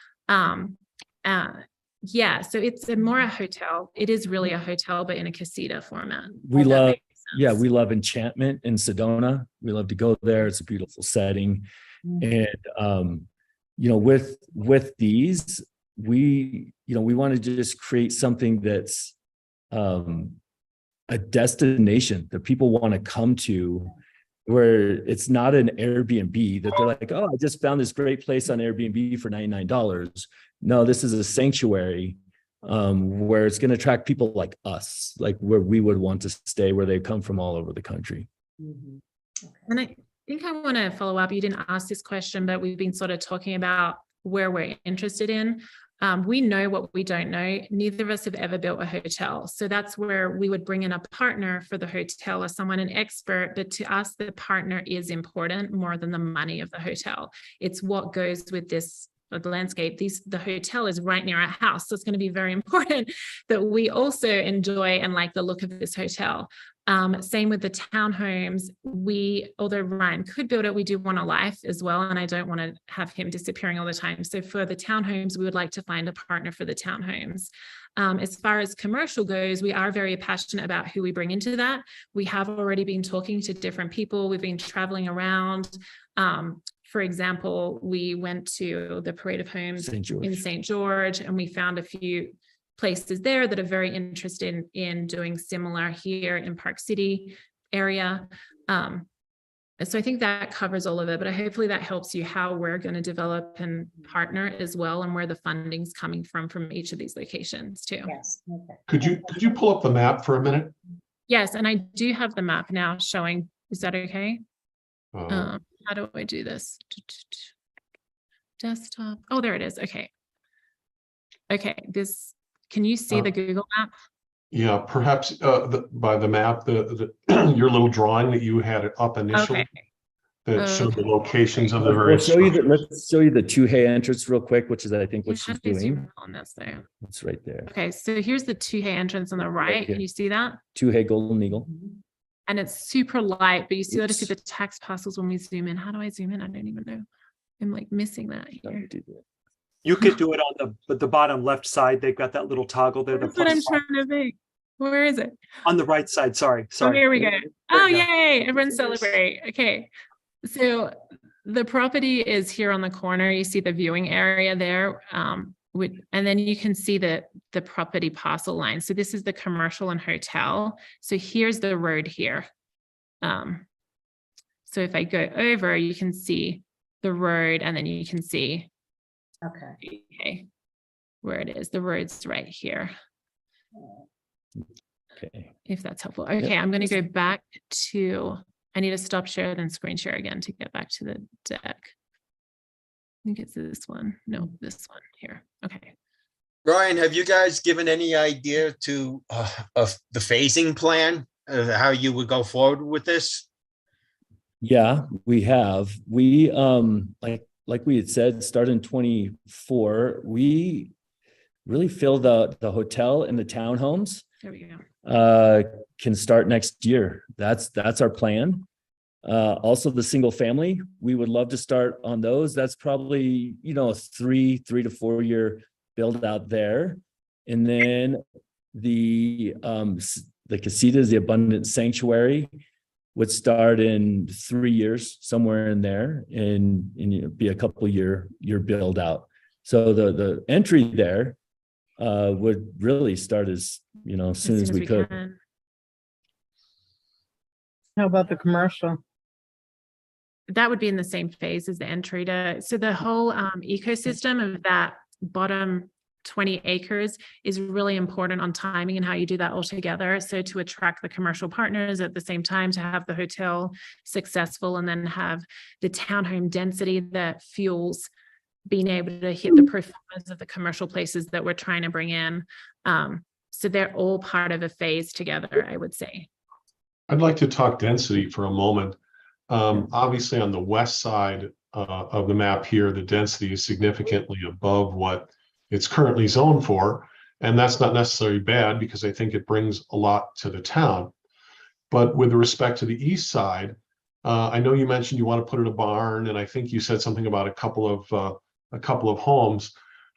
Yeah, so it's more a hotel. It is really a hotel, but in a casita format. We love Enchantment in Sedona. We love to go there. It's a beautiful setting. And with these, we want to just create something that's a destination that people want to come to, where it's not an Airbnb that they're like, oh, I just found this great place on Airbnb for $99. No, this is a sanctuary where it's going to attract people like us, like where we would want to stay, where they come from all over the country. And I think I want to follow up. You didn't ask this question, but we've been sort of talking about where we're interested in. We know what we don't know. Neither of us have ever built a hotel. So that's where we would bring in a partner for the hotel or someone, an expert. But to us, the partner is important more than the money of the hotel. It's what goes with this landscape. The hotel is right near our house. So it's going to be very important that we also enjoy and like the look of this hotel. Same with the townhomes. Although Ryan could build it, we do want a life as well. And I don't want to have him disappearing all the time. So for the townhomes, we would like to find a partner for the townhomes. As far as commercial goes, we are very passionate about who we bring into that. We have already been talking to different people. We've been traveling around. For example, we went to the Parade of Homes in St. George, and we found a few places there that are very interested in doing similar here in Park City area. So I think that covers all of it, but hopefully that helps you how we're going to develop and partner as well, and where the funding's coming from each of these locations too. Yes. Okay. Could you pull up the map for a minute? Yes, and I do have the map now showing. Is that okay? How do I do this? Desktop. Oh, there it is. Okay. Can you see the Google map? Yeah, perhaps by the map, your little drawing that you had up initially, that showed the locations of the various. Let's show you the Tuhei entrance real quick, which is I think what she's doing. On this there. It's right there. Okay, so here's the Tuhei entrance on the right. Can you see that? Tuhei Golden Eagle. And it's super light, but you still have to see the text parcels when we zoom in. How do I zoom in? I don't even know. I'm like missing that here. You could do it on the bottom left side. They've got that little toggle there. That's what I'm trying to think. Where is it? On the right side. Sorry. Oh, here we go. Oh, yay. Everyone celebrate. Okay. So the property is here on the corner. You see the viewing area there. And then you can see the property parcel line. So this is the commercial and hotel. So here's the road here. So if I go over, you can see the road, and then you can see okay, where it is. The road's right here. Okay. If that's helpful. Okay, I'm going to go back to, I need to stop share, then screen share again to get back to the deck. I think it's this one. No, this one here. Okay. Ryan, have you guys given any idea to of the phasing plan of how you would go forward with this? Yeah, we have. We like we had said, start in 24. We really fill the hotel and the townhomes. There we go. Can start next year. That's our plan. Also the single family, we would love to start on those. That's probably, a 3 to 4 year build out there. And then the casitas, the abundant sanctuary, would start in 3 years, somewhere in there, and be a couple year build out. So the entry there would really start as soon as we could. How about the commercial? That would be in the same phase as the entry to, so the whole ecosystem of that bottom 20 acres is really important on timing and how you do that all together. So to attract the commercial partners at the same time, to have the hotel successful, and then have the townhome density that fuels being able to hit the performance of the commercial places that we're trying to bring in. So they're all part of a phase together, I would say. I'd like to talk density for a moment. Obviously, on the west side of the map here, the density is significantly above what it's currently zoned for. And that's not necessarily bad, because I think it brings a lot to the town. But with respect to the east side, I know you mentioned you want to put in a barn, and I think you said something about a couple of homes.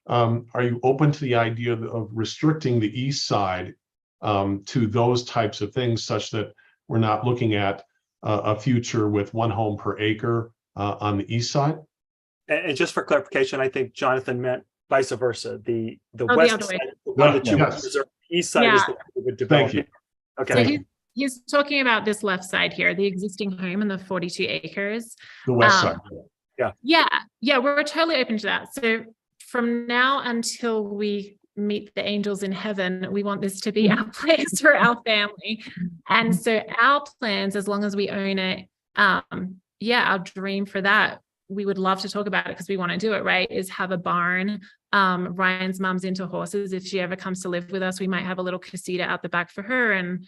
Are you open to the idea of restricting the east side to those types of things, such that we're not looking at a future with 1 home per acre on the east side? And just for clarification, I think Jonathan meant vice versa. The Oh, west the other way. side, the one that you would Yes. preserve, the east side is Yeah. the one that would develop. Thank you. Okay. So he's talking about this left side here, the existing home and the 42 acres. The west side. Yeah, we're totally open to that. So from now until we meet the angels in heaven, we want this to be our place for our family. And so our plans, as long as we own it, our dream for that, we would love to talk about it because we want to do it, right, is have a barn. Ryan's mom's into horses. If she ever comes to live with us, we might have a little casita out the back for her, and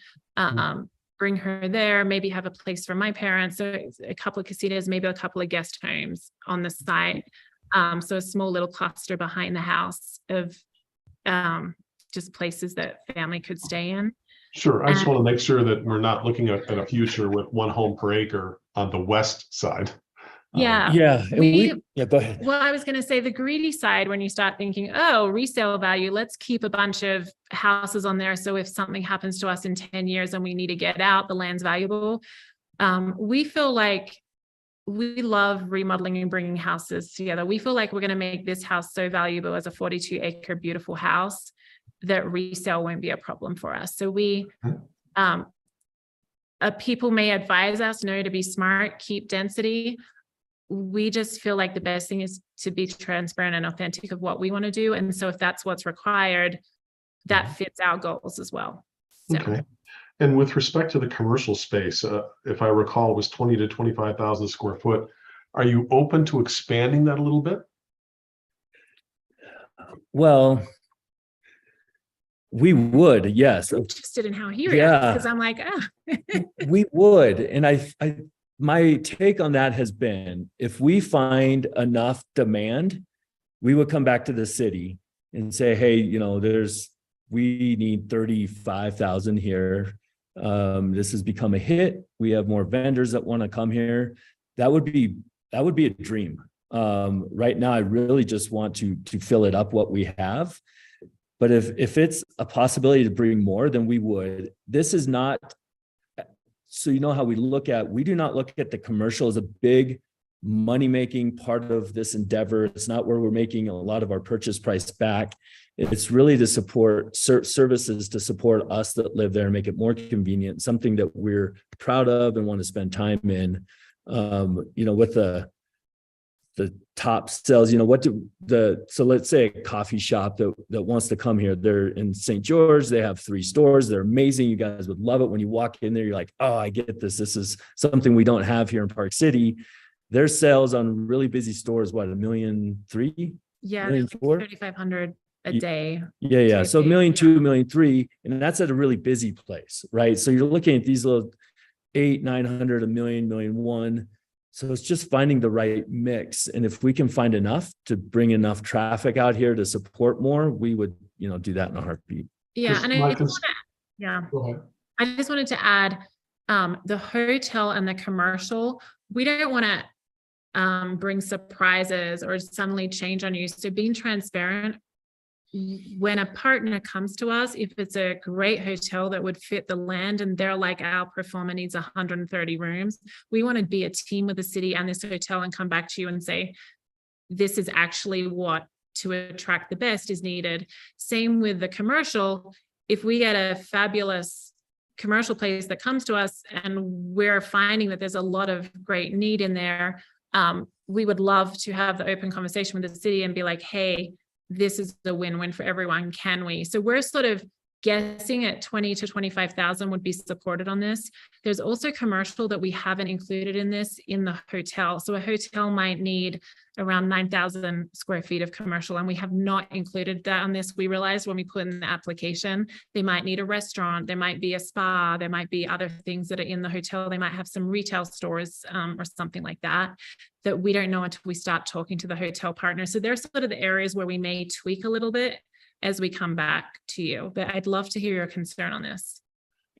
bring her there, maybe have a place for my parents. So a couple of casitas, maybe a couple of guest homes on the site. So a small little cluster behind the house of just places that family could stay in. Sure. I just want to make sure that we're not looking at a future with 1 home per acre on the west side. Yeah. Go ahead. Well, I was going to say the greedy side, when you start thinking, oh, resale value, let's keep a bunch of houses on there. So if something happens to us in 10 years and we need to get out, the land's valuable. We feel like we love remodeling and bringing houses together. We feel like we're going to make this house so valuable as a 42 acre beautiful house that resale won't be a problem for us. So people may advise us, no, to be smart, keep density. We just feel like the best thing is to be transparent and authentic of what we want to do. And so if that's what's required, that fits our goals as well. So. Okay. And with respect to the commercial space, if I recall, it was 20 to 25,000 square foot. Are you open to expanding that a little bit? Well, we would, yes. Interested in how he reacts, because I'm like, we would. And my take on that has been, if we find enough demand, we would come back to the city and say, hey, we need 35,000 here. This has become a hit. We have more vendors that want to come here. That would be a dream. Right now, I really just want to fill it up what we have. But if it's a possibility to bring more, then we would. This is not, so how we do not look at the commercial as a big money-making part of this endeavor. It's not where we're making a lot of our purchase price back. It's really to support services to support us that live there and make it more convenient, something that we're proud of and want to spend time in. With the top sales, so let's say a coffee shop that wants to come here. They're in St. George. They have 3 stores. They're amazing. You guys would love it. When you walk in there, you're like, oh, I get this. This is something we don't have here in Park City. Their sales on really busy stores, what, $1.3 million? Yeah, $1.4 million? 3,500 a day. Yeah. So $1.2 million, $1.3 million, and that's at a really busy place, right? So you're looking at these little 800, 900, $1 million, $1.1 million. So it's just finding the right mix. And if we can find enough to bring enough traffic out here to support more, we would, do that in a heartbeat. Yeah. And I just Go ahead. I just wanted to add the hotel and the commercial, we don't want to bring surprises or suddenly change on you. So being transparent, when a partner comes to us, if it's a great hotel that would fit the land and they're like, our performer needs 130 rooms, we want to be a team with the city and this hotel and come back to you and say, this is actually what to attract the best is needed. Same with the commercial. If we get a fabulous commercial place that comes to us and we're finding that there's a lot of great need in there, we would love to have the open conversation with the city and be like, hey, this is the win-win for everyone. Can we? So we're sort of guessing at 20 to 25,000 would be supported on this. There's also commercial that we haven't included in this in the hotel. So a hotel might need around 9,000 square feet of commercial, and we have not included that on this. We realized when we put in the application, they might need a restaurant, there might be a spa, there might be other things that are in the hotel. They might have some retail stores or something like that we don't know until we start talking to the hotel partner. So there's sort of the areas where we may tweak a little bit as we come back to you, but I'd love to hear your concern on this.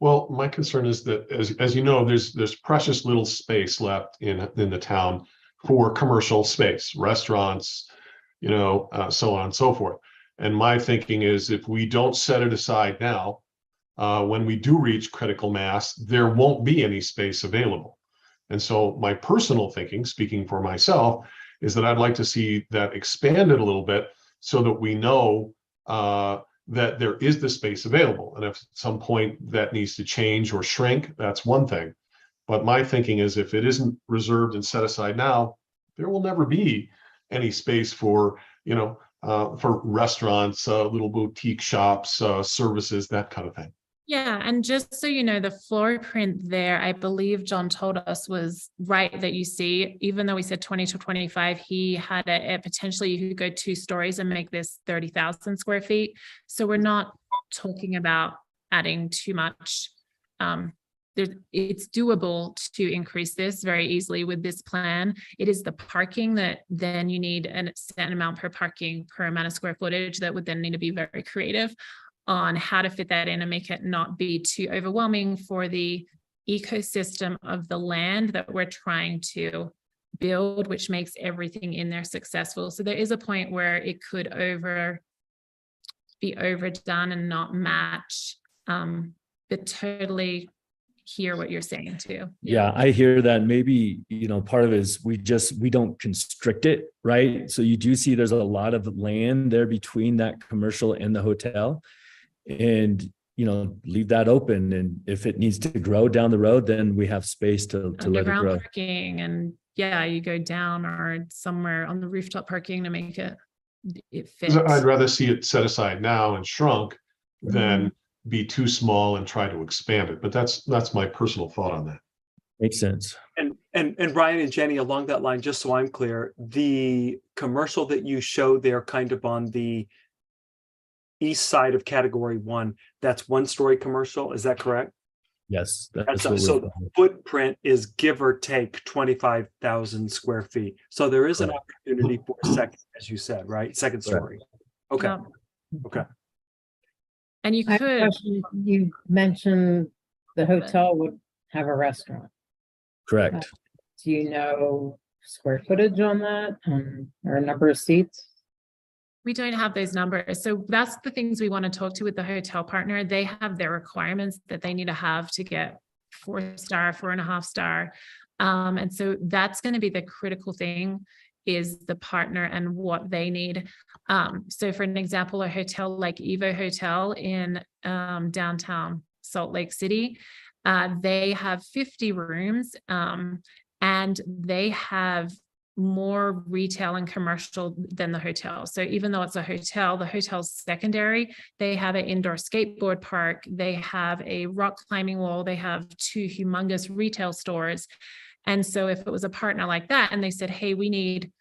Well, my concern is that, as you know, there's precious little space left in the town for commercial space, restaurants, so on and so forth. And my thinking is, if we don't set it aside now, when we do reach critical mass, there won't be any space available. And so my personal thinking, speaking for myself, is that I'd like to see that expanded a little bit so that we know that there is the space available. And if at some point that needs to change or shrink, that's one thing. But my thinking is, if it isn't reserved and set aside now, there will never be any space for restaurants, little boutique shops, services, that kind of thing. Yeah, and just so you know, the floor print there, I believe John told us was right that you see, even though we said 20 to 25, he had a potentially you could go 2 stories and make this 30,000 square feet. So we're not talking about adding too much. It's doable to increase this very easily with this plan. It is the parking that then you need a certain amount per parking per amount of square footage that would then need to be very creative on how to fit that in and make it not be too overwhelming for the ecosystem of the land that we're trying to build, which makes everything in there successful. So there is a point where it could be overdone and not match, but totally hear what you're saying too. Yeah, I hear that. Maybe, part of it is we don't constrict it, right? So you do see there's a lot of land there between that commercial and the hotel. And leave that open, and if it needs to grow down the road, then we have space to let it grow. Parking, and you go down or somewhere on the rooftop parking to make it fit. I'd rather see it set aside now and shrunk than be too small and try to expand it. But that's my personal thought on that. Makes sense. And Ryan and Jenny, along that line, just so I'm clear, the commercial that you showed there, kind of on the east side of category 1, that's 1-story commercial, is that correct? Yes. So the footprint is give or take 25,000 square feet. So there is an opportunity for a second, as you said, right? Second story. Okay. Yeah. Okay. And you I have a could. question. You mentioned the hotel would have a restaurant. Correct. Do you know square footage on that or number of seats? We don't have those numbers. So that's the things we want to talk to with the hotel partner. They have their requirements that they need to have to get 4-star, 4.5-star. And so that's going to be the critical thing, is the partner and what they need. So for an example, a hotel like Evo Hotel in downtown Salt Lake City, they have 50 rooms, and they have more retail and commercial than the hotel. So even though it's a hotel, the hotel's secondary. They have an indoor skateboard park. They have a rock climbing wall. They have 2 humongous retail stores. And so if it was a partner like that, and they said, hey, we need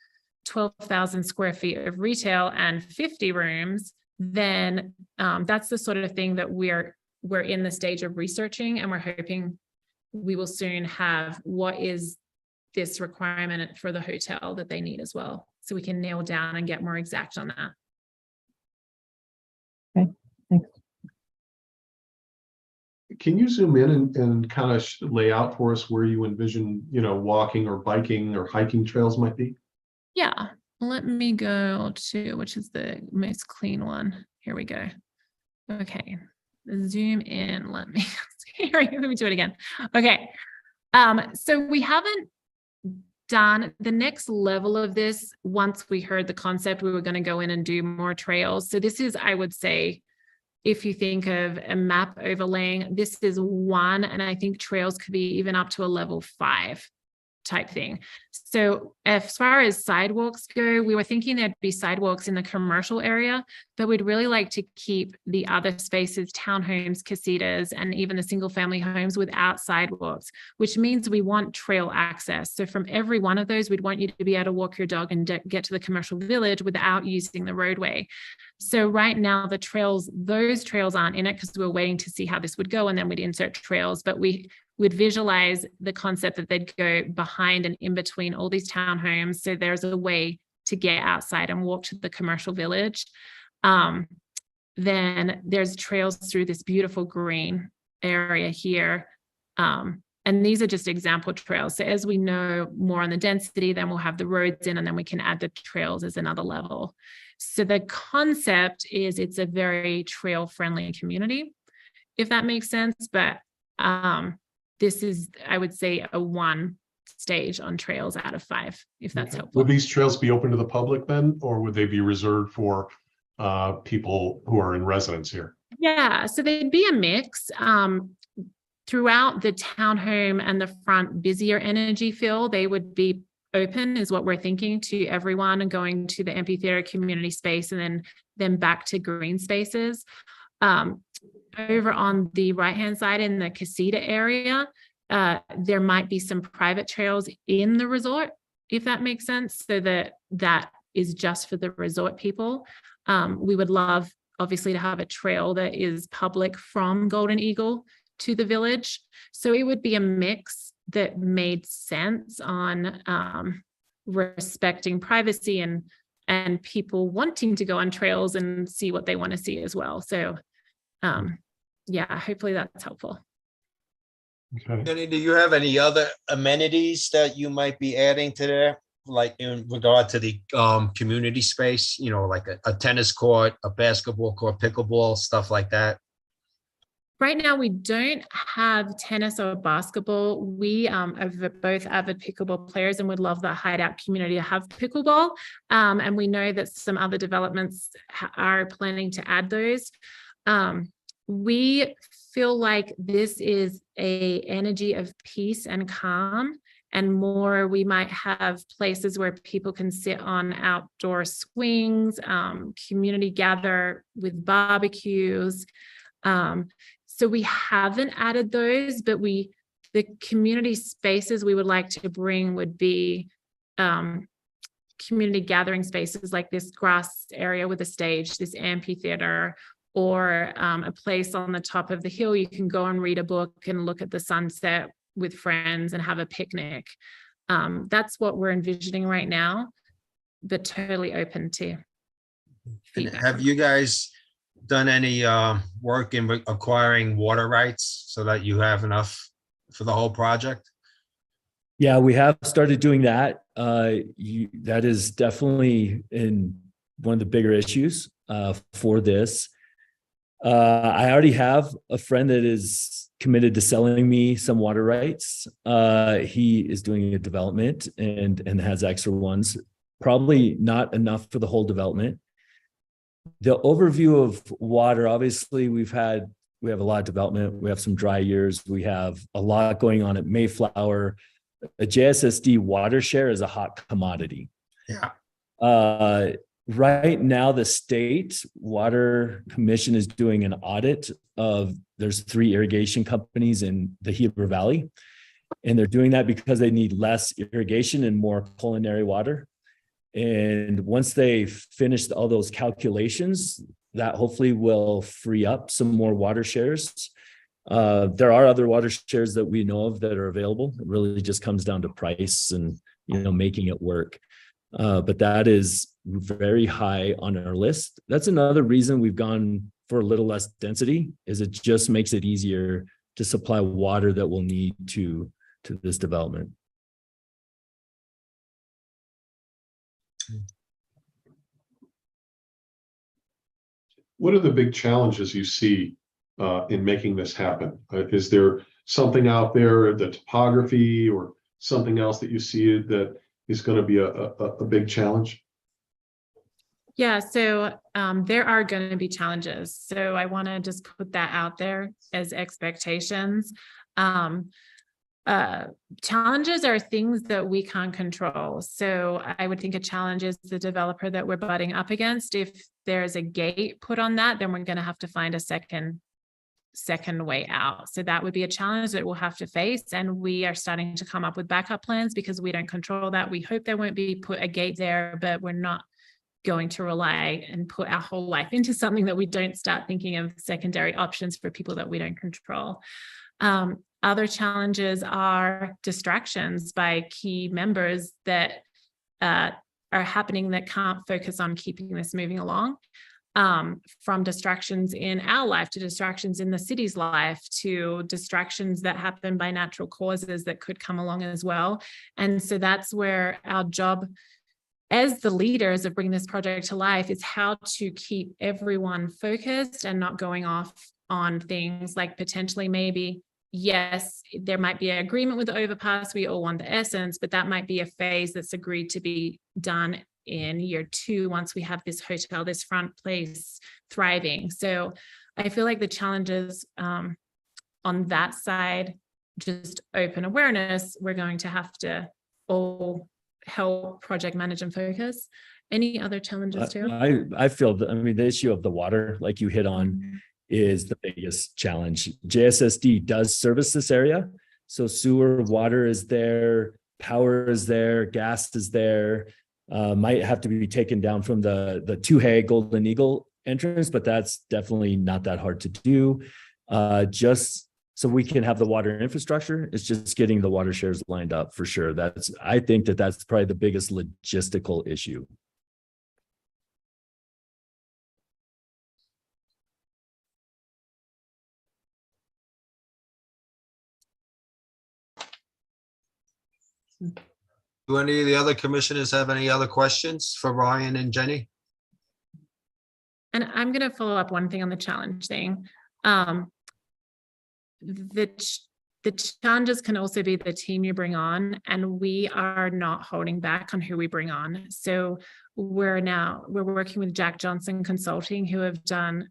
12,000 square feet of retail and 50 rooms, then that's the sort of thing that we're in the stage of researching, and we're hoping we will soon have what is this requirement for the hotel that they need as well. So we can nail down and get more exact on that. Okay, thanks. Can you zoom in and kind of lay out for us where you envision, walking or biking or hiking trails might be? Yeah, let me go to, which is the most clean one. Here we go. Okay, zoom in. Let me do it again. Okay, so we haven't done the next level of this. Once we heard the concept, we were going to go in and do more trails. So this is, I would say, if you think of a map overlaying, this is 1, and I think trails could be even up to a level 5 type thing. So as far as sidewalks go, we were thinking there'd be sidewalks in the commercial area, but we'd really like to keep the other spaces, townhomes, casitas, and even the single family homes without sidewalks, which means we want trail access. So from every one of those, we'd want you to be able to walk your dog and get to the commercial village without using the roadway. So right now the trails, those trails aren't in it because we're waiting to see how this would go, and then we'd insert trails, but we would visualize the concept that they'd go behind and in between all these townhomes. So there's a way to get outside and walk to the commercial village. Then there's trails through this beautiful green area here. And these are just example trails. So as we know more on the density, then we'll have the roads in, and then we can add the trails as another level. So the concept is it's a very trail friendly community, if that makes sense. But this is, I would say, a 1 stage on trails out of 5, if that's helpful. Would these trails be open to the public then, or would they be reserved for people who are in residence here? Yeah, so they'd be a mix. Throughout the townhome and the front busier energy fill, they would be open, is what we're thinking, to everyone, and going to the amphitheater community space and then back to green spaces. Over on the right-hand side in the casita area, there might be some private trails in the resort, if that makes sense. So that is just for the resort people. We would love, obviously, to have a trail that is public from Golden Eagle to the village. So it would be a mix that made sense on respecting privacy and people wanting to go on trails and see what they want to see as well. So yeah, hopefully that's helpful. Okay. Jenny, do you have any other amenities that you might be adding to there, like in regard to the community space, like a tennis court, a basketball court, pickleball, stuff like that? Right now, we don't have tennis or basketball. We are both avid pickleball players and would love the Hideout community to have pickleball. And we know that some other developments are planning to add those. We feel like this is an energy of peace and calm, and more we might have places where people can sit on outdoor swings, community gather with barbecues. So we haven't added those, but the community spaces we would like to bring would be community gathering spaces like this grass area with a stage, this amphitheater, or a place on the top of the hill you can go and read a book and look at the sunset with friends and have a picnic. That's what we're envisioning right now, but totally open to feedback. Have you guys done any work in acquiring water rights so that you have enough for the whole project? Yeah, we have started doing that. That is definitely one of the bigger issues for this. I already have a friend that is committed to selling me some water rights. He is doing a development and has extra ones, probably not enough for the whole development. The overview of water, obviously we have a lot of development. We have some dry years. We have a lot going on at Mayflower. A JSSD water share is a hot commodity. Yeah. Right now, the state water commission is doing an audit of, there's 3 irrigation companies in the Heber Valley. And they're doing that because they need less irrigation and more culinary water. And once they finish all those calculations, that hopefully will free up some more water shares. There are other water shares that we know of that are available. It really just comes down to price and, making it work. But that is very high on our list. That's another reason we've gone for a little less density, is it just makes it easier to supply water that we'll need to this development. What are the big challenges you see in making this happen? Is there something out there, the topography or something else that you see that is going to be a big challenge? Yeah, so there are going to be challenges. So I want to just put that out there as expectations. Challenges are things that we can't control. So I would think a challenge is the developer that we're butting up against. If there's a gate put on that, then we're going to have to find a second way out. So that would be a challenge that we'll have to face. And we are starting to come up with backup plans because we don't control that. We hope there won't be put a gate there, but we're not going to rely and put our whole life into something that we don't start thinking of secondary options for people that we don't control. Other challenges are distractions by key members that are happening that can't focus on keeping this moving along. From distractions in our life to distractions in the city's life to distractions that happen by natural causes that could come along as well. And so that's where our job as the leaders of bringing this project to life is how to keep everyone focused and not going off on things like potentially maybe, yes, there might be an agreement with the overpass. We all want the essence, but that might be a phase that's agreed to be done in year 2 once we have this hotel, this front place thriving. So I feel like the challenges on that side, just open awareness, we're going to have to all help project manage and focus. Any other challenges too? I feel that, the issue of the water, like you hit on, is the biggest challenge. JSSD does service this area. So sewer, water is there, power is there, gas is there. Might have to be taken down from the Tuhey Golden Eagle entrance, but that's definitely not that hard to do. Just so we can have the water infrastructure, it's just getting the water shares lined up for sure. I think that's probably the biggest logistical issue. Do any of the other commissioners have any other questions for Ryan and Jenny? And I'm going to follow up one thing on the challenge thing. The challenges can also be the team you bring on, and we are not holding back on who we bring on. So we're working with Jack Johnson Consulting, who have done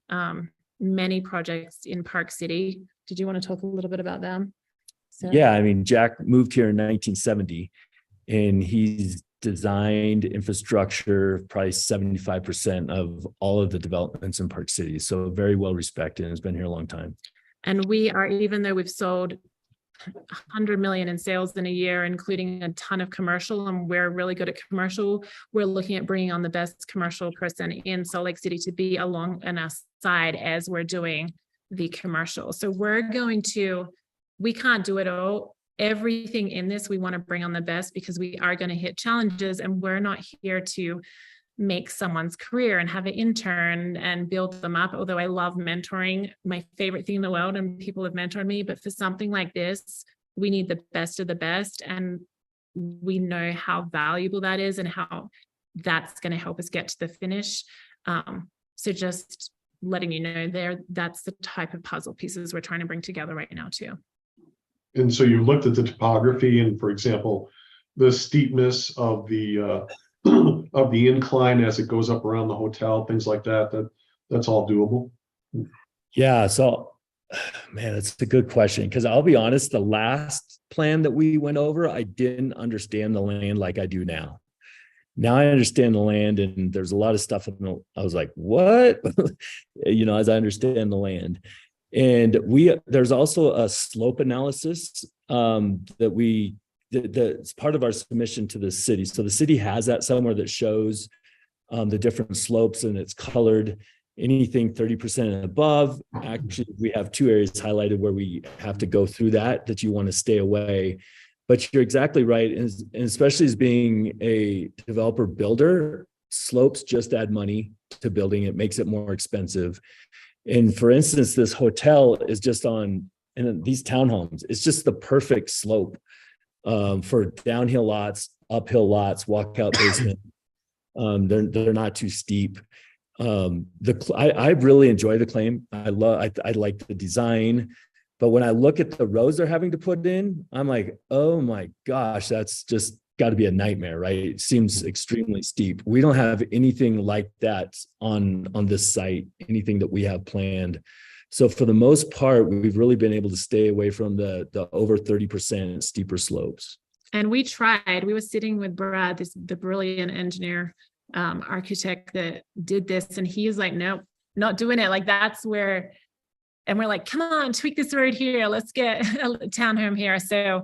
many projects in Park City. Did you want to talk a little bit about them? So. Yeah, Jack moved here in 1970, and he's designed infrastructure, probably 75% of all of the developments in Park City. So very well respected and has been here a long time. And we are, even though we've sold 100 million in sales in a year, including a ton of commercial, and we're really good at commercial, we're looking at bringing on the best commercial person in Salt Lake City to be along on our side as we're doing the commercial. So we can't do it all. Everything in this, we want to bring on the best because we are going to hit challenges, and we're not here to make someone's career and have an intern and build them up. Although I love mentoring, my favorite thing in the world, and people have mentored me, but for something like this, we need the best of the best. And we know how valuable that is and how that's going to help us get to the finish. So just letting you know there, that's the type of puzzle pieces we're trying to bring together right now too. And so you looked at the topography and, for example, the steepness of the of the incline as it goes up around the hotel, things like that, that's all doable. Yeah. So, man, it's a good question. Cause I'll be honest, the last plan that we went over, I didn't understand the land like I do now. Now I understand the land, and there's a lot of stuff. I was like, what? As I understand the land. And there's also a slope analysis that's part of our submission to the city. So the city has that somewhere that shows the different slopes, and it's colored. Anything 30% and above. Actually, we have 2 areas highlighted where we have to go through that you want to stay away. But you're exactly right. And especially as being a developer builder, slopes just add money to building. It makes it more expensive. And for instance, this hotel is just on, and these townhomes, it's just the perfect slope for downhill lots, uphill lots, walkout basement. They're not too steep. I really enjoy the claim. I like the design, but when I look at the roads they're having to put in, I'm like, oh my gosh, that's just got to be a nightmare, right? It seems extremely steep. We don't have anything like that on this site, anything that we have planned. So for the most part, we've really been able to stay away from the over 30% steeper slopes. And we tried. We were sitting with Brad, the brilliant engineer, architect that did this, and he's like, nope, not doing it. Like that's where, and we're like, come on, tweak this road here. Let's get a townhome here. So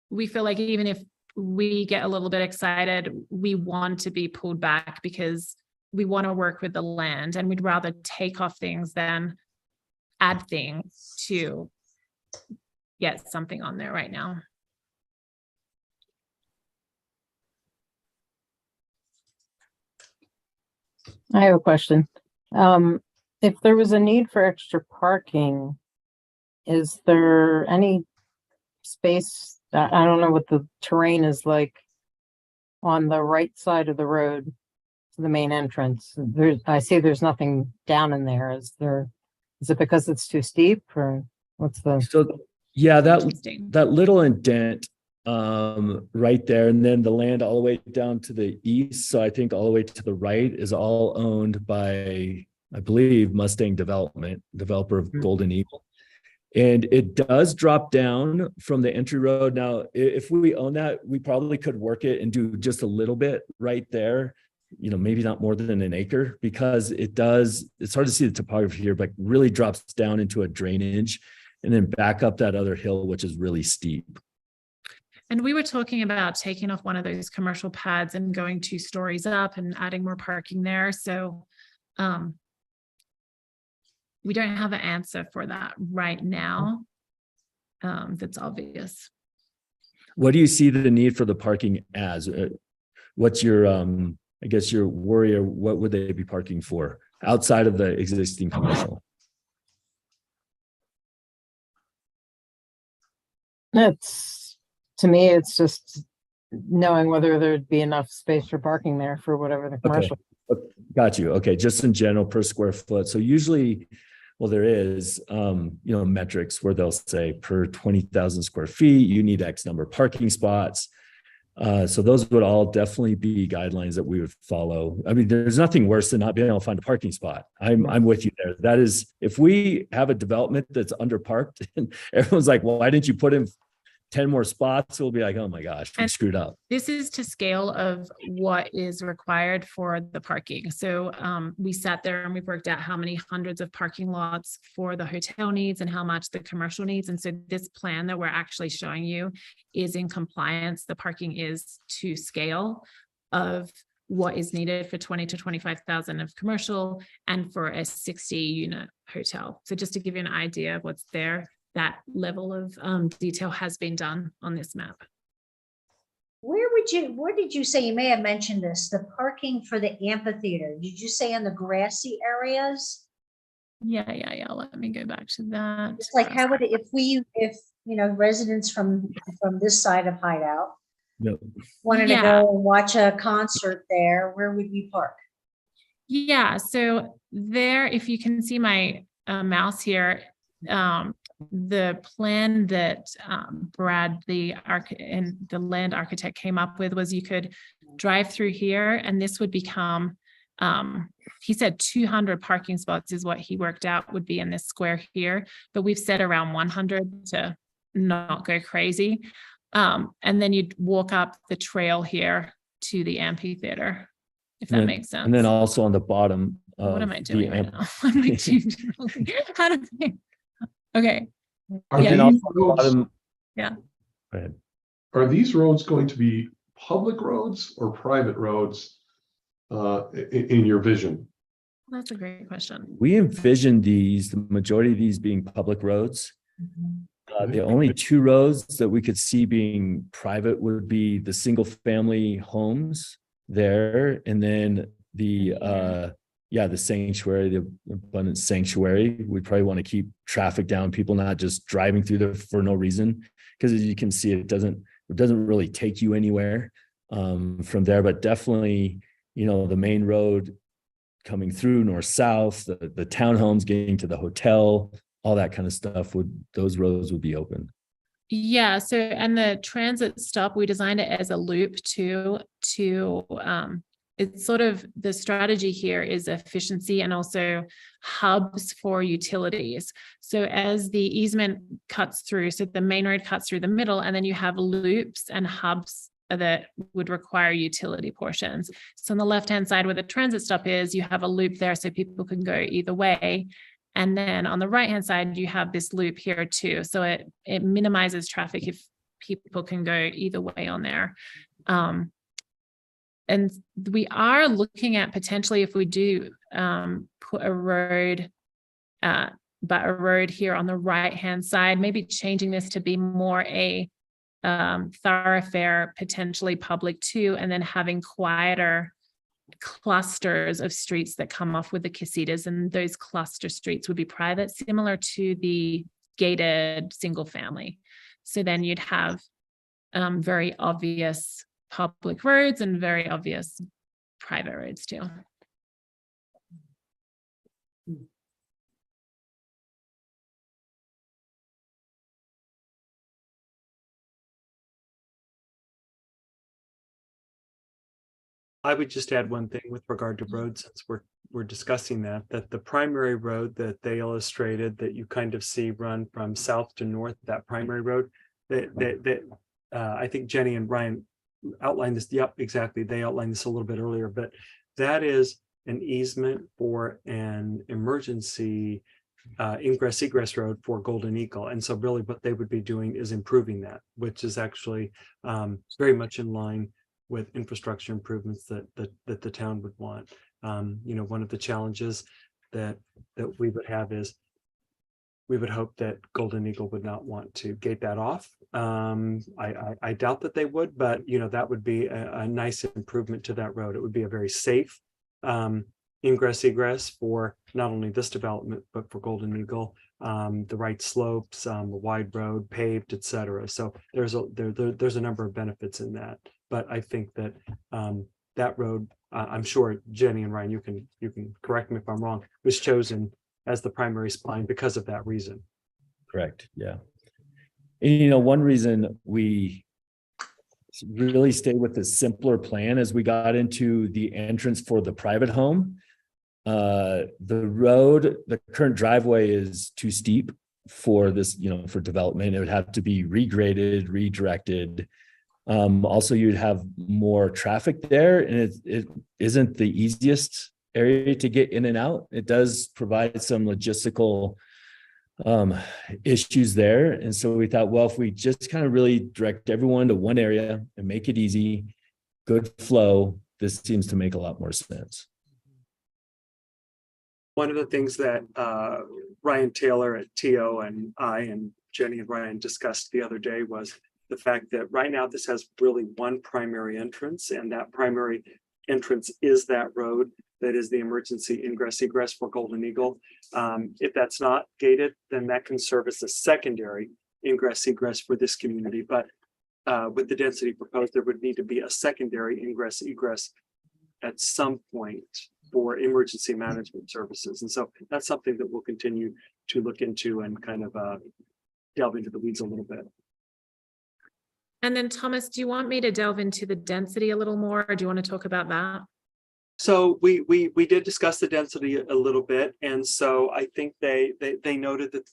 we feel like even if we get a little bit excited, we want to be pulled back because we want to work with the land, and we'd rather take off things than add things to get something on there right now. I have a question. If there was a need for extra parking, is there any space? I don't know what the terrain is like on the right side of the road to the main entrance. I see there's nothing down in there. Is it because it's too steep, or what's the? So yeah, that little indent right there, and then the land all the way down to the east, so I think all the way to the right, is all owned by, I believe, Mustang Development, developer of Golden Eagle. And it does drop down from the entry road. Now, if we own that, we probably could work it and do just a little bit right there, maybe not more than an acre, because it's hard to see the topography here, but really drops down into a drainage and then back up that other hill, which is really steep. And we were talking about taking off one of those commercial pads and going 2 stories up and adding more parking there. So we don't have an answer for that right now. That's obvious. What do you see the need for the parking as? What's your, I guess your worry, or what would they be parking for outside of the existing commercial? To me, it's just knowing whether there'd be enough space for parking there for whatever the commercial. Okay. Got you. Okay. Just in general per square foot. So usually, well, there is, metrics where they'll say per 20,000 square feet, you need X number of parking spots. So those would all definitely be guidelines that we would follow. I mean, there's nothing worse than not being able to find a parking spot. I'm with you there. That is, if we have a development that's underparked and everyone's like, well, why didn't you put in 10 more spots? We'll be like, oh my gosh, we screwed up. This is to scale of what is required for the parking. So we sat there and we worked out how many hundreds of parking lots for the hotel needs and how much the commercial needs. And so this plan that we're actually showing you is in compliance. The parking is to scale of what is needed for 20 to 25,000 of commercial and for a 60 unit hotel. So just to give you an idea of what's there, that level of detail has been done on this map. Where did you say, you may have mentioned this, the parking for the amphitheater? Did you say in the grassy areas? Yeah. Let me go back to that. It's like, how would it, if residents from this side of Hideout wanted to go and watch a concert there, where would we park? Yeah, so there, if you can see my mouse here, the plan that Brad, the land architect came up with was you could drive through here and this would become, he said 200 parking spots is what he worked out would be in this square here, but we've set around 100 to not go crazy. And then you'd walk up the trail here to the amphitheater, if that makes sense. And then also on the bottom. What am I of doing the right now? I'm like changing. How do I? Okay. Are Yeah, And these also on the roads, bottom. Yeah. Go ahead. are these roads going to be public roads or private roads in your vision? That's a great question. We envision the majority of these being public roads. The only two roads that we could see being private would be the single family homes there. And then the sanctuary, the abundant sanctuary. We'd probably want to keep traffic down, people not just driving through there for no reason. Because as you can see, it doesn't really take you anywhere from there, but definitely, the main road coming through north-south, the townhomes getting to the hotel, all that kind of stuff, those roads would be open. Yeah. So, and the transit stop, we designed it as a loop too, it's sort of the strategy here is efficiency and also hubs for utilities. So as the easement cuts through, so the main road cuts through the middle, and then you have loops and hubs that would require utility portions. So on the left-hand side where the transit stop is, you have a loop there so people can go either way. And then on the right-hand side, you have this loop here too. So it minimizes traffic if people can go either way on there. And we are looking at potentially if we do put a road, but a road here on the right-hand side, maybe changing this to be more a thoroughfare, potentially public too, and then having quieter clusters of streets that come off with the casitas, and those cluster streets would be private, similar to the gated single family. So then you'd have very obvious public roads and very obvious private roads too. I would just add one thing with regard to roads, since we're discussing that the primary road that they illustrated that you kind of see run from south to north, that primary road, that I think Jenny and Ryan outlined this. Yep, exactly. They outlined this a little bit earlier, but that is an easement for an emergency ingress egress road for Golden Eagle. And so really what they would be doing is improving that, which is actually very much in line with infrastructure improvements that the town would want. One of the challenges that we would have is we would hope that Golden Eagle would not want to gate that off. I doubt that they would, but that would be a nice improvement to that road. It would be a very safe ingress egress for not only this development but for Golden Eagle. The right slopes, a wide road, paved, etc. So there's a number of benefits in that. But I think that that road, I'm sure Jenny and Ryan, you can correct me if I'm wrong, was chosen as the primary spline because of that reason. Correct. Yeah. And one reason we really stayed with the simpler plan as we got into the entrance for the private home. The current driveway is too steep for this, for development. It would have to be regraded, redirected. Also, you'd have more traffic there, and it isn't the easiest area to get in and out. It does provide some logistical issues there. And so we thought, well, if we just kind of really direct everyone to one area and make it easy, good flow, this seems to make a lot more sense. One of the things that Ryan Taylor at TO and I and Jenny and Ryan discussed the other day was the fact that right now this has really one primary entrance, and that primary entrance is that road that is the emergency ingress egress for Golden Eagle. If that's not gated, then that can serve as a secondary ingress egress for this community. But with the density proposed, there would need to be a secondary ingress egress at some point for emergency management services. And so that's something that we'll continue to look into and kind of delve into the weeds a little bit. And then Thomas, do you want me to delve into the density a little more, or do you want to talk about that? So we did discuss the density a little bit, and so I think they noted that,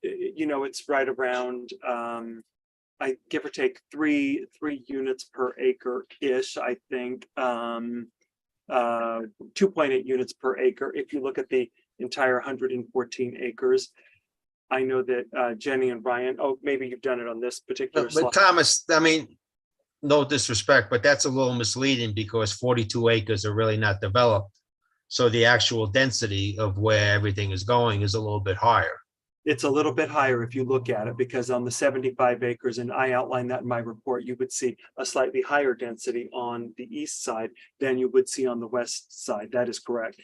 you know, it's right around I give or take three units per acre ish. I think 2.8 units per acre. If you look at the entire 114 acres, I know that Jenny and Ryan. Oh, maybe you've done it on this particular slide. But Thomas, I mean, no disrespect, but that's a little misleading because 42 acres are really not developed. So the actual density of where everything is going is a little bit higher. It's a little bit higher if you look at it, because on the 75 acres, and I outlined that in my report, you would see a slightly higher density on the east side than you would see on the west side. That is correct.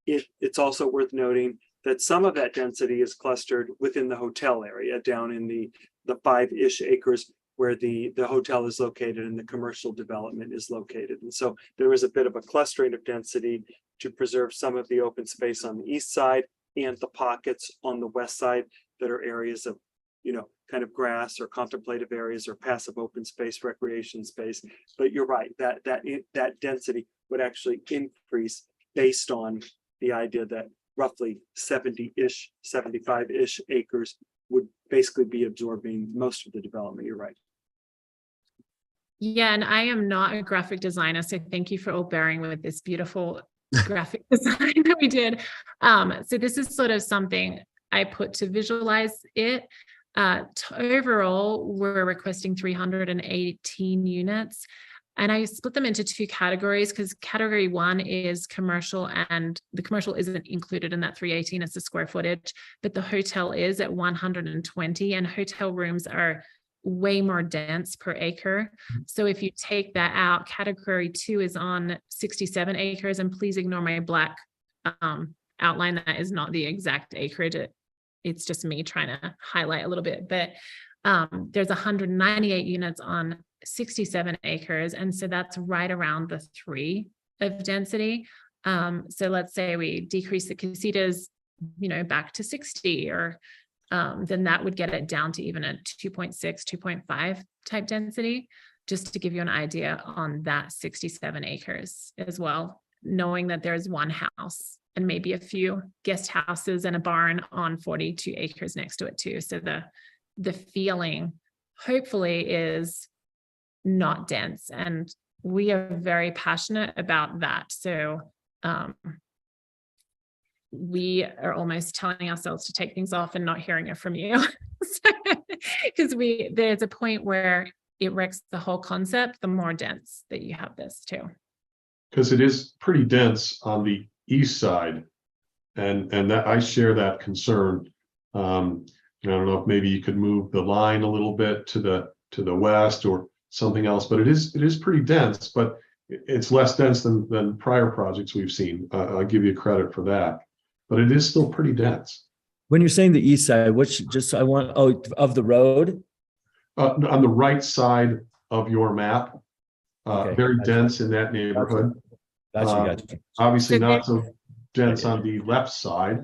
It's also worth noting that some of that density is clustered within the hotel area down in the 5-ish acres where the hotel is located and the commercial development is located. And so there is a bit of a clustering of density to preserve some of the open space on the east side and the pockets on the west side that are areas of, you know, kind of grass or contemplative areas or passive open space, recreation space. But you're right, that density would actually increase based on the idea that roughly 70-ish, 75-ish acres would basically be absorbing most of the development. You're right. Yeah, and I am not a graphic designer, so thank you for all bearing with this beautiful graphic design that we did. So this is sort of something I put to visualize it. Overall, we're requesting 318 units. And I split them into two categories because category 1 is commercial, and the commercial isn't included in that 318, it's the square footage, but the hotel is at 120, and hotel rooms are way more dense per acre. So if you take that out, category 2 is on 67 acres, and please ignore my black outline. That is not the exact acreage. It's just me trying to highlight a little bit, but there's 198 units on 67 acres. And so that's right around the 3 of density. So let's say we decrease the casitas, you know, back to 60, or then that would get it down to even a 2.6, 2.5 type density, just to give you an idea on that 67 acres as well, knowing that there's one house and maybe a few guest houses and a barn on 42 acres next to it too. So the feeling hopefully is not dense, and we are very passionate about that. So we are almost telling ourselves to take things off and not hearing it from you, because there's a point where it wrecks the whole concept the more dense that you have this too. Because it is pretty dense on the east side, and that I share that concern. I don't know if maybe you could move the line a little bit to the west or something else, but it is pretty dense, but it's less dense than prior projects we've seen. I'll give you credit for that, but it is still pretty dense. When you're saying the east side, which just of the road? On the right side of your map, Okay, very gotcha. dense in that neighborhood. Gotcha. Obviously So not so dense on the left side.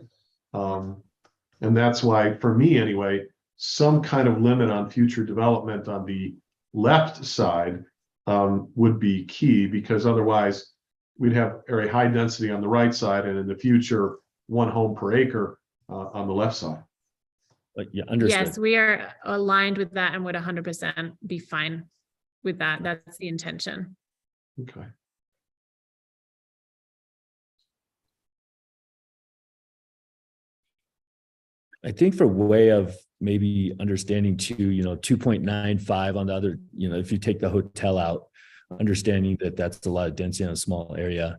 And that's why, for me anyway, some kind of limit on future development on the left side would be key, because otherwise we'd have very high density on the right side, and in the future, 1 home per acre on the left side. Yeah, understood. Yes, we are aligned with that and would 100% be fine with that. That's the intention. Okay. I think for way of maybe understanding too, 2.95 on the other, if you take the hotel out, understanding that that's a lot of density in a small area.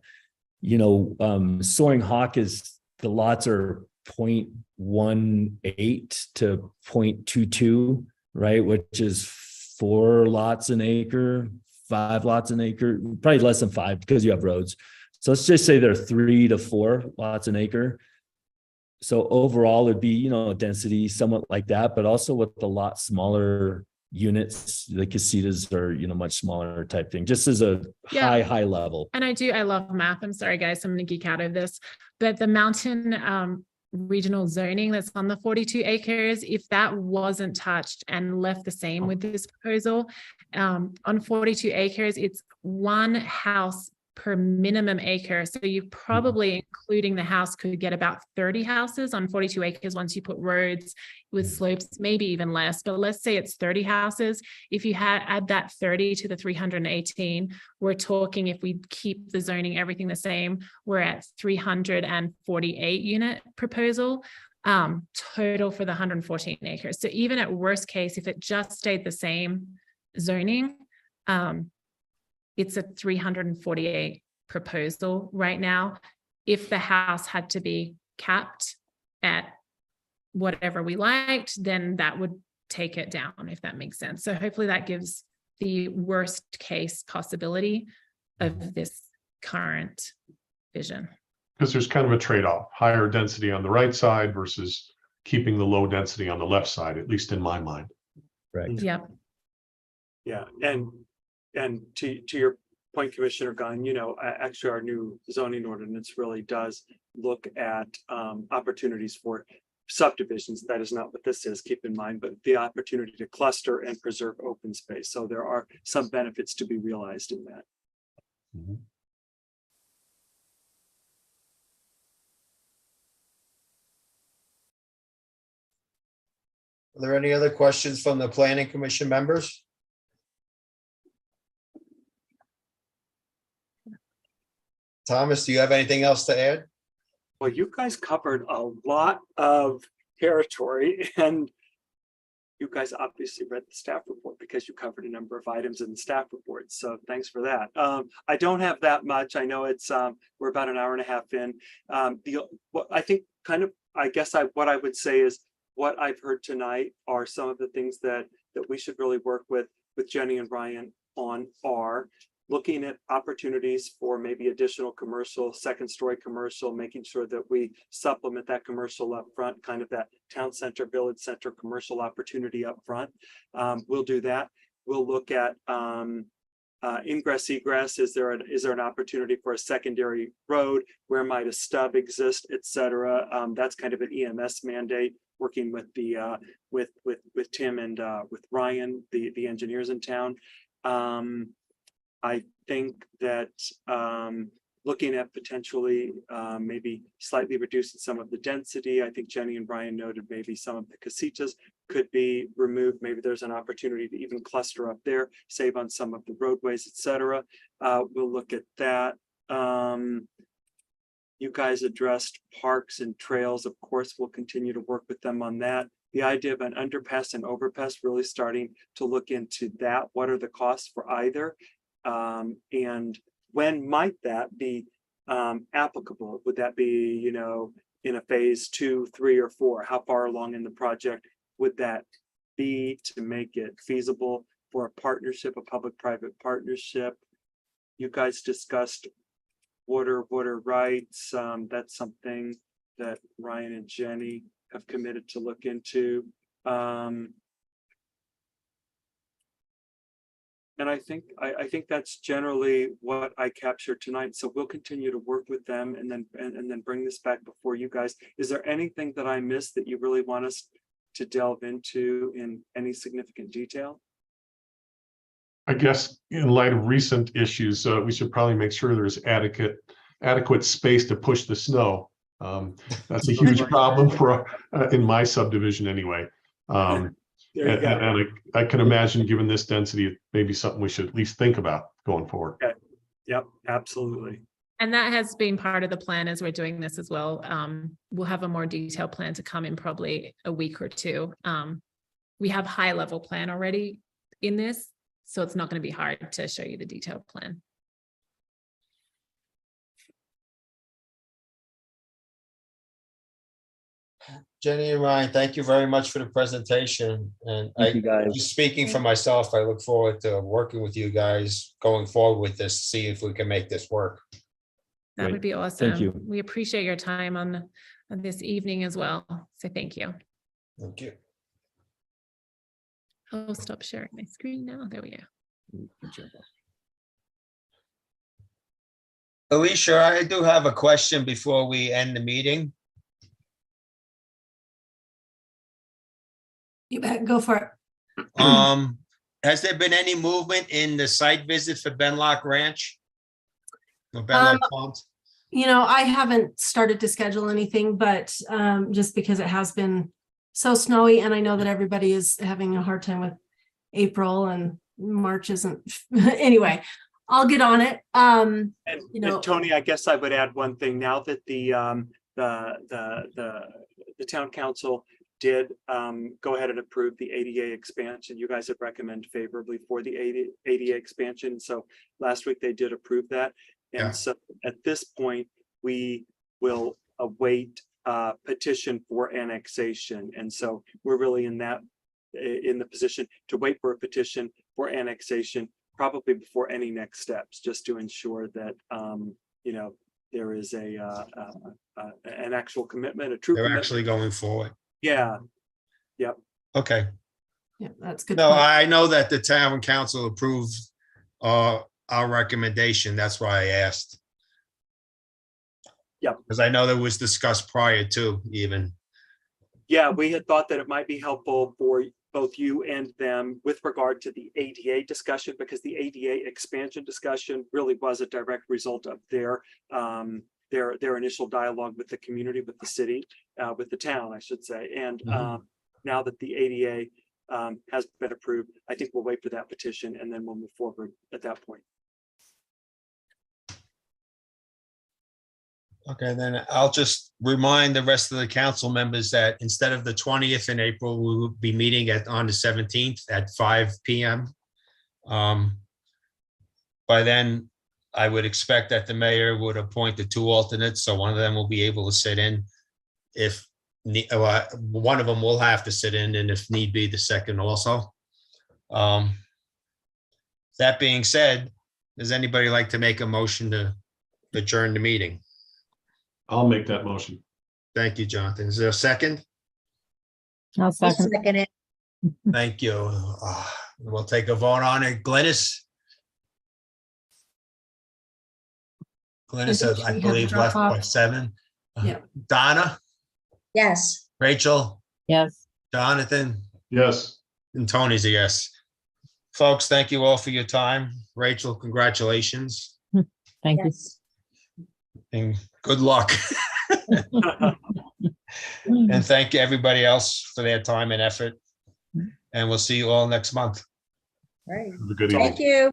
Soaring Hawk is, the lots are 0.18 to 0.22, right? Which is 4 lots an acre, 5 lots an acre, probably less than 5 because you have roads. So let's just say they're 3 to 4 lots an acre. So overall it'd be, a density somewhat like that, but also with a lot smaller units. The casitas are, much smaller type thing, just as a Yeah. high level. And I love math. I'm sorry, guys, I'm gonna geek out of this. But the mountain regional zoning that's on the 42 acres, if that wasn't touched and left the same with this proposal, on 42 acres, it's one house per minimum acre. So you probably, including the house, could get about 30 houses on 42 acres once you put roads with slopes, maybe even less. But let's say it's 30 houses. If you add that 30 to the 318, we're talking, if we keep the zoning, everything the same, we're at 348 unit proposal total for the 114 acres. So even at worst case, if it just stayed the same zoning, it's a 348 proposal right now. If the house had to be capped at whatever we liked, then that would take it down, if that makes sense. So hopefully that gives the worst case possibility of this current vision. Because there's kind of a trade-off, higher density on the right side versus keeping the low density on the left side, at least in my mind. Right. Yep. Yeah, and to your point, Commissioner Gunn, actually our new zoning ordinance really does look at opportunities for subdivisions. That is not what this is, keep in mind, but the opportunity to cluster and preserve open space. So there are some benefits to be realized in that. Mhm. Are there any other questions from the planning commission members? Thomas, do you have anything else to add? Well, you guys covered a lot of territory, and you guys obviously read the staff report because you covered a number of items in the staff report. So thanks for that. I don't have that much. I know it's we're about an hour and a half in. What I think what I would say is what I've heard tonight are some of the things that we should really work with Jenny and Ryan on are looking at opportunities for maybe additional commercial, second story commercial, making sure that we supplement that commercial up front, kind of that town center, village center commercial opportunity up front. We'll do that. We'll look at ingress egress. Is there an opportunity for a secondary road? Where might a stub exist, et cetera? That's kind of an EMS mandate, working with the with Tim and with Ryan, the engineers in town. I think that looking at potentially maybe slightly reducing some of the density. I think Jenny and Brian noted maybe some of the casitas could be removed. Maybe there's an opportunity to even cluster up there, save on some of the roadways, et cetera. We'll look at that. You guys addressed parks and trails. Of course, we'll continue to work with them on that. The idea of an underpass and overpass, really starting to look into that. What are the costs for either? And when might that be applicable? Would that be, in a phase 2, 3, or 4? How far along in the project would that be to make it feasible for a partnership, a public-private partnership? You guys discussed water rights. That's something that Ryan and Jenny have committed to look into. And I think that's generally what I captured tonight. So we'll continue to work with them and then bring this back before you guys. Is there anything that I missed that you really want us to delve into in any significant detail? I guess in light of recent issues, we should probably make sure there's adequate space to push the snow. That's a huge problem for in my subdivision anyway. And I can imagine, given this density, it may be something we should at least think about going forward. Okay. Yep, absolutely. And that has been part of the plan as we're doing this as well. We'll have a more detailed plan to come in probably a week or two. We have high level plan already in this, so it's not going to be hard to show you the detailed plan. Jenny and Ryan, thank you very much for the presentation. And Thank you, guys. just speaking for myself, I look forward to working with you guys going forward with this, see if we can make this work. That Great. would be awesome. Thank you. We appreciate your time on this evening as well. So thank you. Thank you. I'll stop sharing my screen now. There we go. Alicia, I do have a question before we end the meeting. You bet, go for it. Has there been any movement in the site visit for Benlock Ranch? Or Benlock Farms? You know, I haven't started to schedule anything, but just because it has been so snowy, and I know that everybody is having a hard time with April, and March isn't. Anyway, I'll get on it. And, You know, and Tony, I guess I would add one thing. Now that the town council did go ahead and approve the ADA expansion, you guys have recommended favorably for the ADA expansion. So last week they did approve that. And Yeah. so at this point, we will await petition for annexation. And so we're really in the position to wait for a petition for annexation, probably before any next steps, just to ensure that, you know, there is an actual commitment, a true They're commitment. actually going forward. Yeah. Yep. Okay. yeah, that's good. No, point. I know that the town council approved our recommendation. That's why I asked. Yep. Because I know that was discussed prior to even. Yeah, we had thought that it might be helpful for both you and them with regard to the ADA discussion, because the ADA expansion discussion really was a direct result of their initial dialogue with the community, with the city, with the town, I should say. And now that the ADA has been approved, I think we'll wait for that petition and then we'll move forward at that point. Okay, then I'll just remind the rest of the council members that instead of the 20th in April, we will be meeting on the 17th at 5 p.m. By then, I would expect that the mayor would appoint the 2 alternates, so one of them will be able to sit in. If one of them will have to sit in, and if need be, the second also. That being said, does anybody like to make a motion to adjourn the meeting? I'll make that motion. Thank you, Jonathan. Is there a second? I'll I'll second. second it. Thank you. We'll take a vote on it. Glynis? Glynis, I think I she had to believe, drop left by off. 7. Yeah. Donna? Yes. Rachel? Yes, Jonathan? Yes. And Tony's a yes. Folks, thank you all for your time. Rachel, congratulations thank you. Yes. and good luck. And thank you everybody else for their time and effort. And we'll see you all next month. Right. Have a good evening. Thank you.